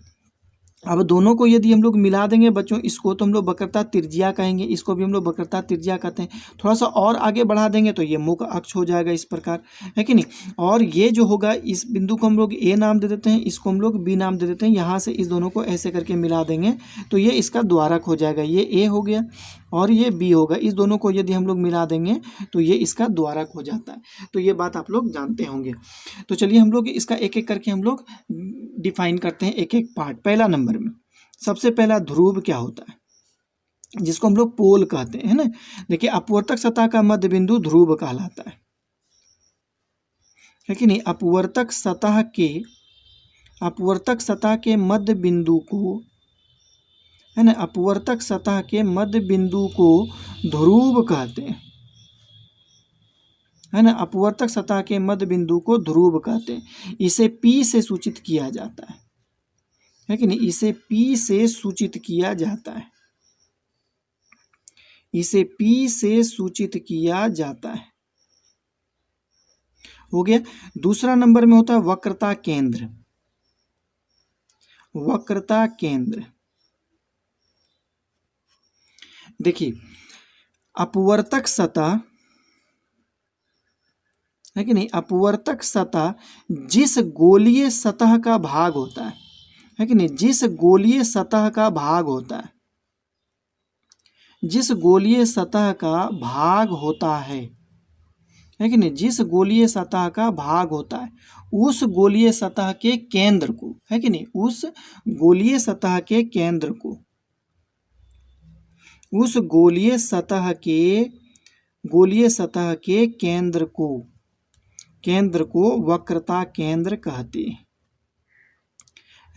अब दोनों को यदि हम लोग मिला देंगे बच्चों, इसको तो हम लोग वक्रता त्रिज्या कहेंगे, इसको भी हम लोग वक्रता त्रिज्या कहते हैं। थोड़ा सा और आगे बढ़ा देंगे तो ये मुख अक्ष हो जाएगा इस प्रकार, है कि नहीं। और ये जो होगा, इस बिंदु को हम लोग ए नाम दे देते हैं, इसको हम लोग बी नाम दे देते हैं। यहाँ से इस दोनों को ऐसे करके मिला देंगे तो ये इसका द्वारक हो जाएगा। ये ए हो गया और ये बी होगा, इस दोनों को यदि हम लोग मिला देंगे तो ये इसका द्वारक हो जाता है। तो ये बात आप लोग जानते होंगे। तो चलिए हम लोग इसका एक एक करके हम लोग डिफाइन करते हैं, एक एक पार्ट। पहला नंबर में सबसे पहला ध्रुव क्या होता है, जिसको हम लोग पोल कहते हैं, है ना। देखिए, अपवर्तक सतह का मध्य बिंदु ध्रुव कहलाता है कि नहीं। अपवर्तक सतह के मध्य बिंदु को, है ना, अपवर्तक सतह के मध्य बिंदु को ध्रुव कहते हैं, है ना। अपवर्तक सतह के मध्य बिंदु को ध्रुव कहते हैं। इसे P से सूचित किया जाता है कि नहीं। इसे P से सूचित किया जाता है, इसे P से सूचित किया जाता है, हो गया। दूसरा नंबर में होता है वक्रता केंद्र। वक्रता केंद्र, देखिए, अपवर्तक सतह, है कि नहीं, अपवर्तक सतह जिस गोलीय सतह का भाग होता है कि नहीं, जिस गोलीय सतह का भाग होता है, जिस गोलीय सतह का भाग होता है कि नहीं, जिस गोलीय सतह का भाग होता है, उस गोलीय सतह के केंद्र को, है कि नहीं, उस गोलीय सतह के केंद्र को, उस गोलीय सतह के केंद्र को वक्रता केंद्र कहते हैं,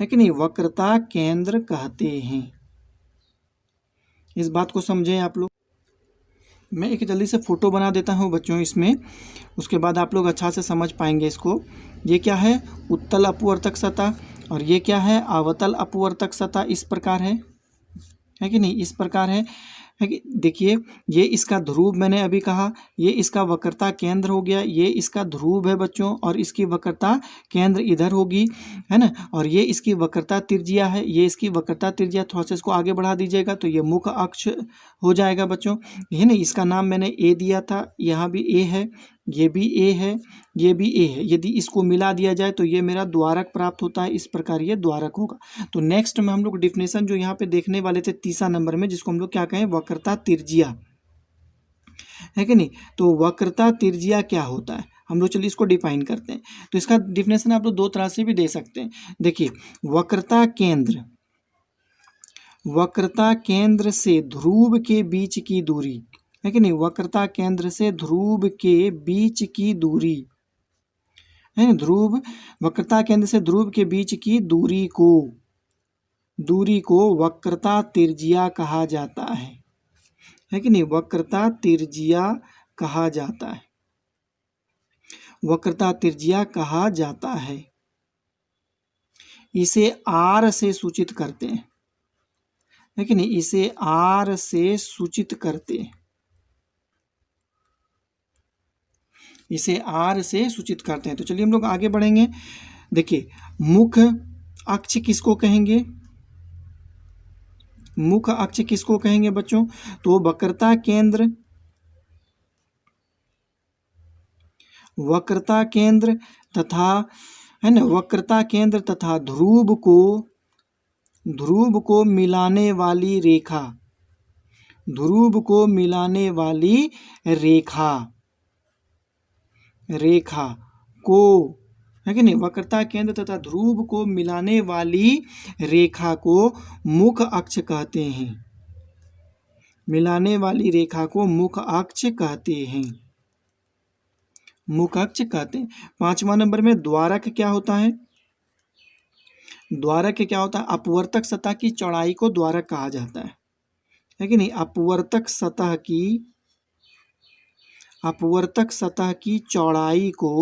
है कि नहीं, वक्रता केंद्र कहते हैं। इस बात को समझें आप लोग। मैं एक जल्दी से फोटो बना देता हूँ बच्चों इसमें, उसके बाद आप लोग अच्छा से समझ पाएंगे इसको। ये क्या है, उत्तल अपवर्तक सतह, और ये क्या है, अवतल अपवर्तक सतह। इस प्रकार है कि नहीं, इस प्रकार है कि देखिए, ये इसका ध्रुव मैंने अभी कहा, ये इसका वक्रता केंद्र हो गया, ये इसका ध्रुव है बच्चों, और इसकी वक्रता केंद्र इधर होगी, है ना। और ये इसकी वक्रता त्रिज्या है, ये इसकी वक्रता त्रिज्या। थोड़ा सा इसको आगे बढ़ा दीजिएगा तो ये मुख अक्ष हो जाएगा बच्चों, है ना। इसका नाम मैंने ए दिया था, यहाँ भी ए है, ये भी ए है, ये भी ए है। यदि इसको मिला दिया जाए तो ये मेरा द्वारक प्राप्त होता है, इस प्रकार ये द्वारक होगा। तो नेक्स्ट में हम लोग डिफिनेशन जो यहाँ पे देखने वाले थे तीसरा नंबर में, जिसको हम लोग क्या कहें, वक्रता त्रिज्या, है कि नहीं। तो वक्रता त्रिज्या क्या होता है, हम लोग चलिए इसको डिफाइन करते हैं। तो इसका डिफिनेशन आप लोग दो तरह से भी दे सकते हैं। देखिए, वक्रता केंद्र से ध्रुव के बीच की दूरी, है कि नहीं, वक्रता केंद्र से ध्रुव के बीच की दूरी, है, वक्रता केंद्र से ध्रुव के बीच की दूरी को वक्रता त्रिज्या कहा जाता है कि नहीं, वक्रता त्रिज्या कहा जाता है, वक्रता त्रिज्या कहा जाता है। इसे R से सूचित करते हैं, है कि नहीं, इसे R से सूचित करते हैं, इसे R से सूचित करते हैं। तो चलिए हम लोग आगे बढ़ेंगे। देखिए, मुख अक्ष किसको कहेंगे, मुख अक्ष किसको कहेंगे बच्चों, तो वक्रता केंद्र तथा, है ना, वक्रता केंद्र तथा ध्रुव को मिलाने वाली रेखा, ध्रुव को मिलाने वाली रेखा को, है कि नहीं, वक्रता केंद्र तथा ध्रुव को मिलाने वाली रेखा को मुख अक्ष कहते हैं, मिलाने वाली रेखा को मुख अक्ष कहते हैं, मुख अक्ष कहते हैं। पांचवा नंबर में द्वारक क्या होता है, द्वारक क्या होता है, अपवर्तक सतह की चौड़ाई को द्वारक कहा जाता है कि नहीं। अपवर्तक सतह की अपवर्तक सतह की चौड़ाई को,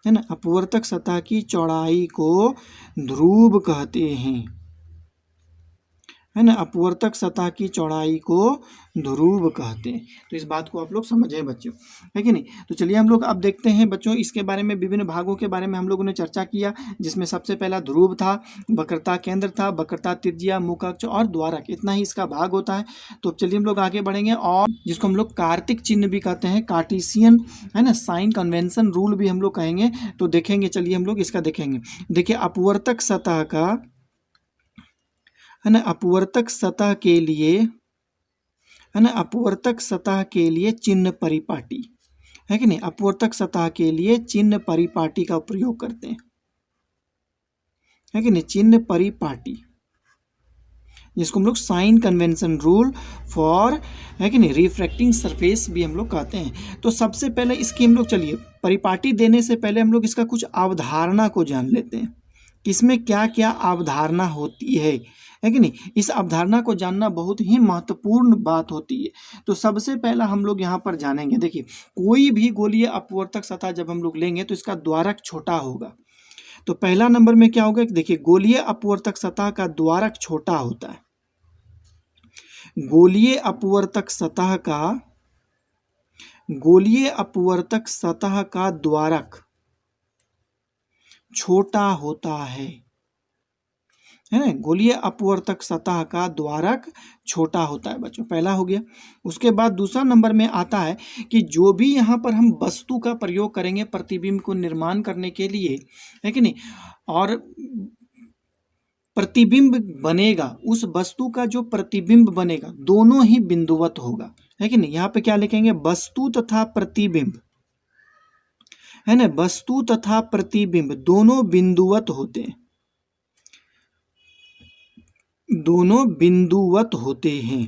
है ना, अपवर्तक सतह की चौड़ाई को ध्रुव कहते हैं, है ना, अपवर्तक सतह की चौड़ाई को ध्रुव कहते हैं। तो इस बात को आप लोग समझे बच्चों, है कि नहीं। तो चलिए हम लोग अब देखते हैं बच्चों इसके बारे में, विभिन्न भागों के बारे में हम लोगों ने चर्चा किया, जिसमें सबसे पहला ध्रुव था, वक्रता केंद्र था, वक्रता त्रिज्या, मुख अक्ष और द्वारक, इतना ही इसका भाग होता है। तो चलिए हम लोग आगे बढ़ेंगे, और जिसको हम लोग कार्तिक चिन्ह भी कहते हैं, कार्टेशियन, है ना, साइन कन्वेंशन रूल भी हम लोग कहेंगे, तो देखेंगे। चलिए हम लोग इसका देखेंगे। देखिए अपवर्तक सतह का, है ना, अपवर्तक सतह के लिए, है ना, अपवर्तक सतह के लिए चिन्ह परिपाटी, है कि नहीं, अपवर्तक सतह के लिए चिन्ह परिपाटी का प्रयोग करते हैं, है कि नहीं, चिन्ह परिपाटी, जिसको हम लोग साइन कन्वेंशन रूल फॉर, है कि नहीं, रिफ्रैक्टिंग सरफेस भी हम लोग कहते हैं। तो सबसे पहले इसकी हम लोग, चलिए परिपाटी देने से पहले हम लोग इसका कुछ अवधारणा को जान लेते हैं, इसमें क्या क्या अवधारणा होती है कि नहीं। इस अवधारणा को जानना बहुत ही महत्वपूर्ण बात होती है। तो सबसे पहला हम लोग यहाँ पर जानेंगे, देखिए कोई भी गोलीय अपवर्तक सतह जब हम लोग लेंगे तो इसका द्वारक छोटा होगा। तो पहला नंबर में क्या होगा, देखिए गोलीय अपवर्तक सतह का द्वारक छोटा होता है, गोलीय अपवर्तक सतह का, गोलीय अपवर्तक सतह का द्वारक छोटा होता है ना, गोलीय अपवर्तक सतह का द्वारक छोटा होता है बच्चों, पहला हो गया। उसके बाद दूसरा नंबर में आता है कि जो भी यहाँ पर हम वस्तु का प्रयोग करेंगे प्रतिबिंब को निर्माण करने के लिए, है कि नहीं, और प्रतिबिंब बनेगा, उस वस्तु का जो प्रतिबिंब बनेगा दोनों ही बिंदुवत होगा, है कि नहीं। यहाँ पे क्या लिखेंगे, वस्तु तथा प्रतिबिंब, है ना, वस्तु तथा प्रतिबिंब दोनों बिंदुवत होते हैं, दोनों बिंदुवत होते हैं,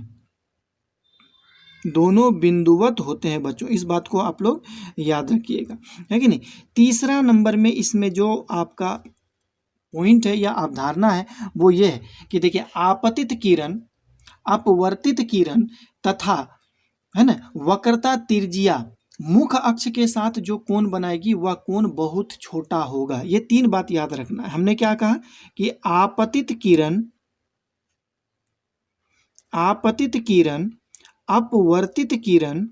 दोनों बिंदुवत होते हैं बच्चों, इस बात को आप लोग याद रखिएगा, है कि नहीं। तीसरा नंबर में इसमें जो आपका पॉइंट है या अवधारणा है वो ये है कि देखिए आपतित किरण, अपवर्तित किरण तथा, है ना, वक्रता त्रिज्या मुख अक्ष के साथ जो कोण बनाएगी वह कोण बहुत छोटा होगा। ये तीन बात याद रखना है। हमने क्या कहा कि आपतित किरण, आपतित किरण, अपवर्तित किरण,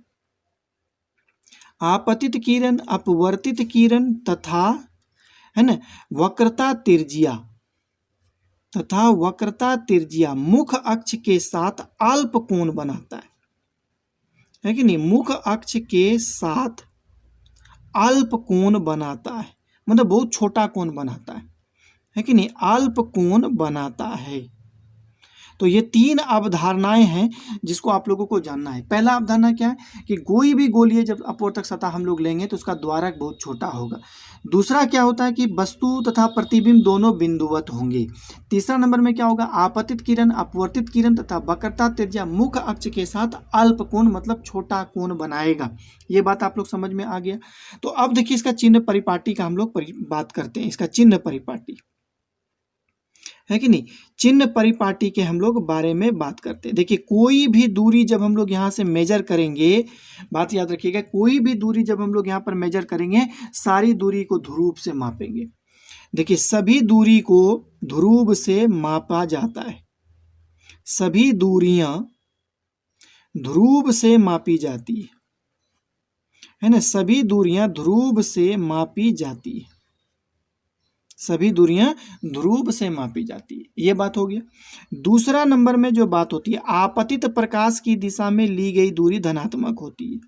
आपतित किरण, अपवर्तित किरण तथा, है ना, वक्रता त्रिज्या, तथा वक्रता त्रिज्या मुख अक्ष के साथ अल्प कोण बनाता है कि नहीं, मुख अक्ष के साथ अल्प कोण बनाता है, मतलब बहुत छोटा कोण बनाता है कि नहीं, अल्प कोण बनाता है। तो ये तीन अवधारणाएं हैं जिसको आप लोगों को जानना है। पहला अवधारणा क्या है कि कोई भी गोलीय जब अपवर्तक सतह हम लोग लेंगे तो उसका द्वारक बहुत छोटा होगा। दूसरा क्या होता है कि वस्तु तथा प्रतिबिंब दोनों बिंदुवत होंगे। तीसरा नंबर में क्या होगा, आपतित किरण, अपवर्तित किरण तथा वक्रता त्रिज्या मुख अक्ष के साथ अल्प कोण मतलब छोटा कोण बनाएगा। ये बात आप लोग समझ में आ गया। तो अब देखिए इसका चिन्ह परिपाटी का हम लोग बात करते हैं, इसका चिन्ह परिपाटी, है कि नहीं, चिन्ह परिपाटी के हम लोग बारे में बात करते हैं। देखिए कोई भी दूरी जब हम लोग यहाँ से मेजर करेंगे, बात याद रखिएगा, कोई भी दूरी जब हम लोग यहाँ पर मेजर करेंगे सारी दूरी को ध्रुव से मापेंगे। देखिए सभी दूरी को ध्रुव से मापा जाता है, सभी दूरियां ध्रुव से मापी जाती है ना, सभी दूरियां ध्रुव से मापी जाती है, सभी दूरियां ध्रुव से मापी जाती है। ये बात हो गया। दूसरा नंबर में जो बात होती है, आपतित प्रकाश की दिशा में ली गई दूरी धनात्मक होती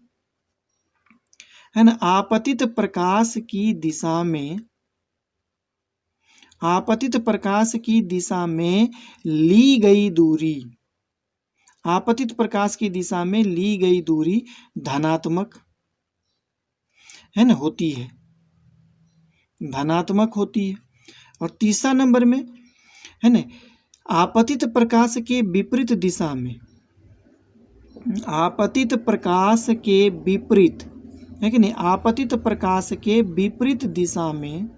है ना, आपतित प्रकाश की दिशा में, आपतित प्रकाश की दिशा में ली गई दूरी, आपतित प्रकाश की दिशा में ली गई दूरी धनात्मक, है ना, होती है, धनात्मक होती है। और तीसरा नंबर में, है ना, आपतित प्रकाश के विपरीत दिशा में, आपतित प्रकाश के विपरीत, है कि नहीं, आपतित प्रकाश के विपरीत दिशा में,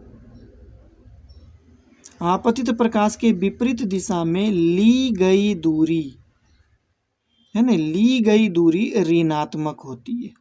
आपतित प्रकाश के विपरीत दिशा में ली गई दूरी, है ना, ली गई दूरी ऋणात्मक होती है,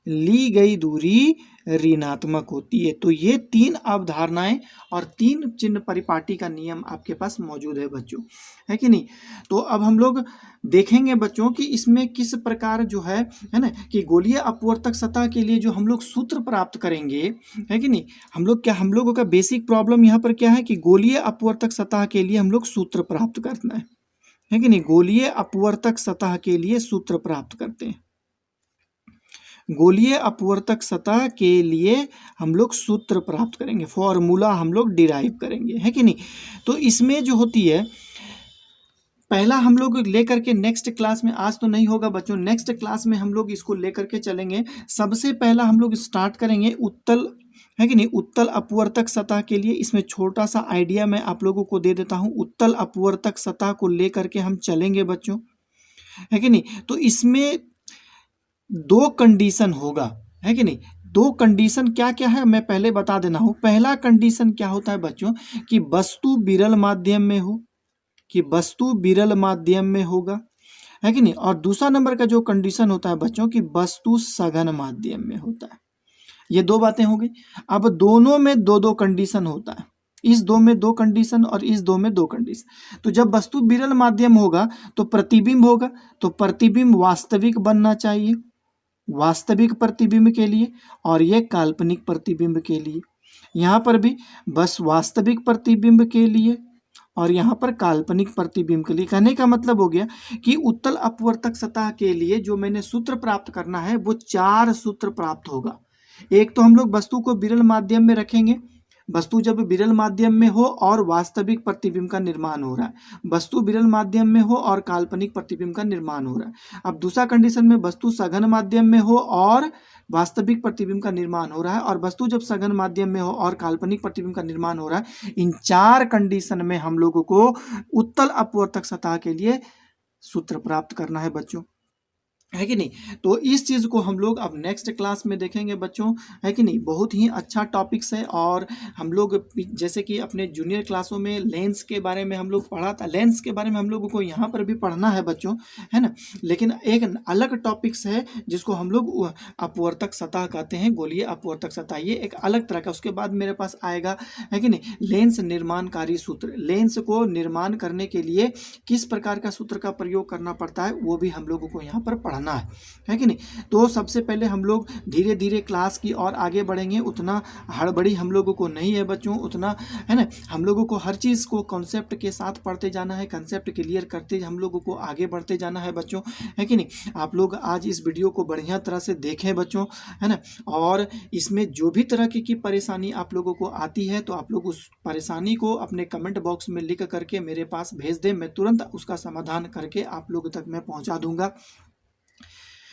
ली गई दूरी ऋणात्मक होती है। तो ये 3 अवधारणाएं और 3 चिन्ह परिपाटी का नियम आपके पास मौजूद है बच्चों, है कि नहीं। तो अब हम लोग देखेंगे बच्चों कि इसमें किस प्रकार जो है ना, कि गोलीय अपवर्तक सतह के लिए जो हम लोग सूत्र प्राप्त करेंगे, है कि नहीं। हम लोगों का बेसिक प्रॉब्लम यहाँ पर क्या है कि गोलीय अपवर्तक सतह के लिए हम लोग सूत्र प्राप्त करना है कि नहीं। गोलीय अपवर्तक सतह के लिए सूत्र प्राप्त करते हैं, गोलीय अपवर्तक सतह के लिए हम लोग सूत्र प्राप्त करेंगे, फॉर्मूला हम लोग डिराइव करेंगे, है कि नहीं। तो इसमें जो होती है, पहला हम लोग लेकर के नेक्स्ट क्लास में, आज तो नहीं होगा बच्चों, नेक्स्ट क्लास में हम लोग इसको लेकर के चलेंगे। सबसे पहला हम लोग स्टार्ट करेंगे उत्तल, है कि नहीं, उत्तल अपवर्तक सतह के लिए। इसमें छोटा सा आइडिया मैं आप लोगों को दे देता हूं। उत्तल अपवर्तक सतह को लेकर के हम चलेंगे बच्चों, है कि नहीं। तो इसमें 2 कंडीशन होगा, है कि नहीं। 2 कंडीशन क्या क्या है मैं पहले बता देना हूं। पहला कंडीशन क्या होता है बच्चों कि वस्तु विरल माध्यम में हो, कि वस्तु विरल माध्यम में होगा, है कि नहीं। और दूसरा नंबर का जो कंडीशन होता है बच्चों कि वस्तु सघन माध्यम में होता है। ये 2 बातें हो गई। अब दोनों में 2-2 कंडीशन होता है, इस 2 में 2 कंडीशन और इस 2 में 2 कंडीशन। तो जब वस्तु विरल माध्यम होगा तो प्रतिबिंब होगा, तो प्रतिबिंब वास्तविक बनना चाहिए, वास्तविक प्रतिबिंब के लिए, और ये काल्पनिक प्रतिबिंब के लिए। यहाँ पर भी बस वास्तविक प्रतिबिंब के लिए और यहाँ पर काल्पनिक प्रतिबिंब के लिए। कहने का मतलब हो गया कि उत्तल अपवर्तक सतह के लिए जो मैंने सूत्र प्राप्त करना है वो 4 सूत्र प्राप्त होगा। एक तो हम लोग वस्तु को विरल माध्यम में रखेंगे, वस्तु जब विरल माध्यम में हो और वास्तविक प्रतिबिंब का निर्माण हो रहा है, वस्तु विरल माध्यम में हो और काल्पनिक प्रतिबिंब का निर्माण हो रहा है। अब दूसरा कंडीशन में वस्तु सघन माध्यम में हो और वास्तविक प्रतिबिंब का निर्माण हो रहा है, और वस्तु जब सघन माध्यम में हो और काल्पनिक प्रतिबिंब का निर्माण हो रहा है। इन 4 कंडीशन में हम लोगों को उत्तल अपवर्तक सतह के लिए सूत्र प्राप्त करना है बच्चों, है कि नहीं। तो इस चीज़ को हम लोग अब नेक्स्ट क्लास में देखेंगे बच्चों, है कि नहीं। बहुत ही अच्छा टॉपिक्स है। और हम लोग जैसे कि अपने जूनियर क्लासों में लेंस के बारे में हम लोग पढ़ा था, लेंस के बारे में हम लोगों को यहाँ पर भी पढ़ना है बच्चों, है ना। लेकिन एक अलग टॉपिक्स है जिसको हम लोग अपवर्तक सतह कहते हैं, गोलीय अपवर्तक सतह, ये एक अलग तरह का। उसके बाद मेरे पास आएगा, है कि नहीं, लेंस निर्माणकारी सूत्र। लेंस को निर्माण करने के लिए किस प्रकार का सूत्र का प्रयोग करना पड़ता है वो भी हम लोगों को यहाँ पर पढ़ना है कि नहीं। तो सबसे पहले हम लोग धीरे धीरे क्लास की और आगे बढ़ेंगे। उतना हड़बड़ी हम लोगों को नहीं है बच्चों, उतना, है ना, हम लोगों को हर चीज़ को कॉन्सेप्ट के साथ पढ़ते जाना है, कॉन्सेप्ट क्लियर करते हम लोगों को आगे बढ़ते जाना है बच्चों, है कि नहीं। आप लोग आज इस वीडियो को बढ़िया तरह से देखें बच्चों, है ना। और इसमें जो भी तरह की परेशानी आप लोगों को आती है तो आप लोग उस परेशानी को अपने कमेंट बॉक्स में लिख करके मेरे पास भेज दें, मैं तुरंत उसका समाधान करके आप लोगों तक मैं पहुंचा दूंगा,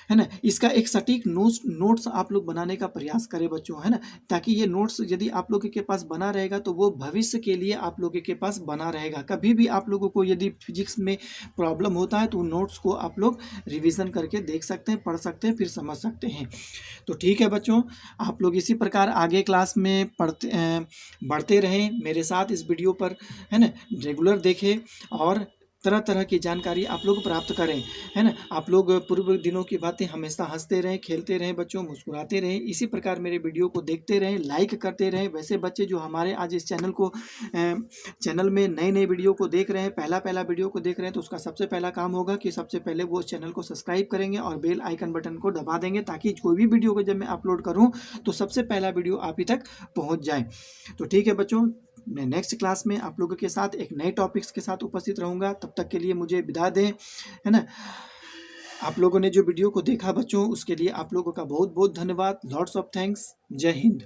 है ना। इसका एक सटीक नोट्स आप लोग बनाने का प्रयास करें बच्चों, है ना, ताकि ये नोट्स यदि आप लोगों के पास बना रहेगा तो वो भविष्य के लिए आप लोगों के पास बना रहेगा। कभी भी आप लोगों को यदि फिजिक्स में प्रॉब्लम होता है तो नोट्स को आप लोग रिवीजन करके देख सकते हैं, पढ़ सकते हैं, फिर समझ सकते हैं। तो ठीक है बच्चों, आप लोग इसी प्रकार आगे क्लास में बढ़ते रहें मेरे साथ इस वीडियो पर, है ना, रेगुलर देखें और तरह तरह की जानकारी आप लोग प्राप्त करें, है ना। आप लोग पूर्व दिनों की बातें हमेशा हंसते रहें, खेलते रहें बच्चों, मुस्कुराते रहें। इसी प्रकार मेरे वीडियो को देखते रहें, लाइक करते रहें। वैसे बच्चे जो हमारे आज इस चैनल में नए वीडियो को देख रहे हैं, पहला वीडियो को देख रहे हैं, तो उसका सबसे पहला काम होगा कि सबसे पहले वो चैनल को सब्सक्राइब करेंगे और बेल आइकन बटन को दबा देंगे, ताकि कोई भी वीडियो को जब मैं अपलोड करूँ तो सबसे पहला वीडियो आप ही तक पहुँच जाए। तो ठीक है बच्चों, मैं नेक्स्ट क्लास में आप लोगों के साथ एक नए टॉपिक्स के साथ उपस्थित रहूँगा। तब तक के लिए मुझे विदा दें, है ना। आप लोगों ने जो वीडियो को देखा बच्चों, उसके लिए आप लोगों का बहुत बहुत धन्यवाद। Lots of thanks. जय हिंद।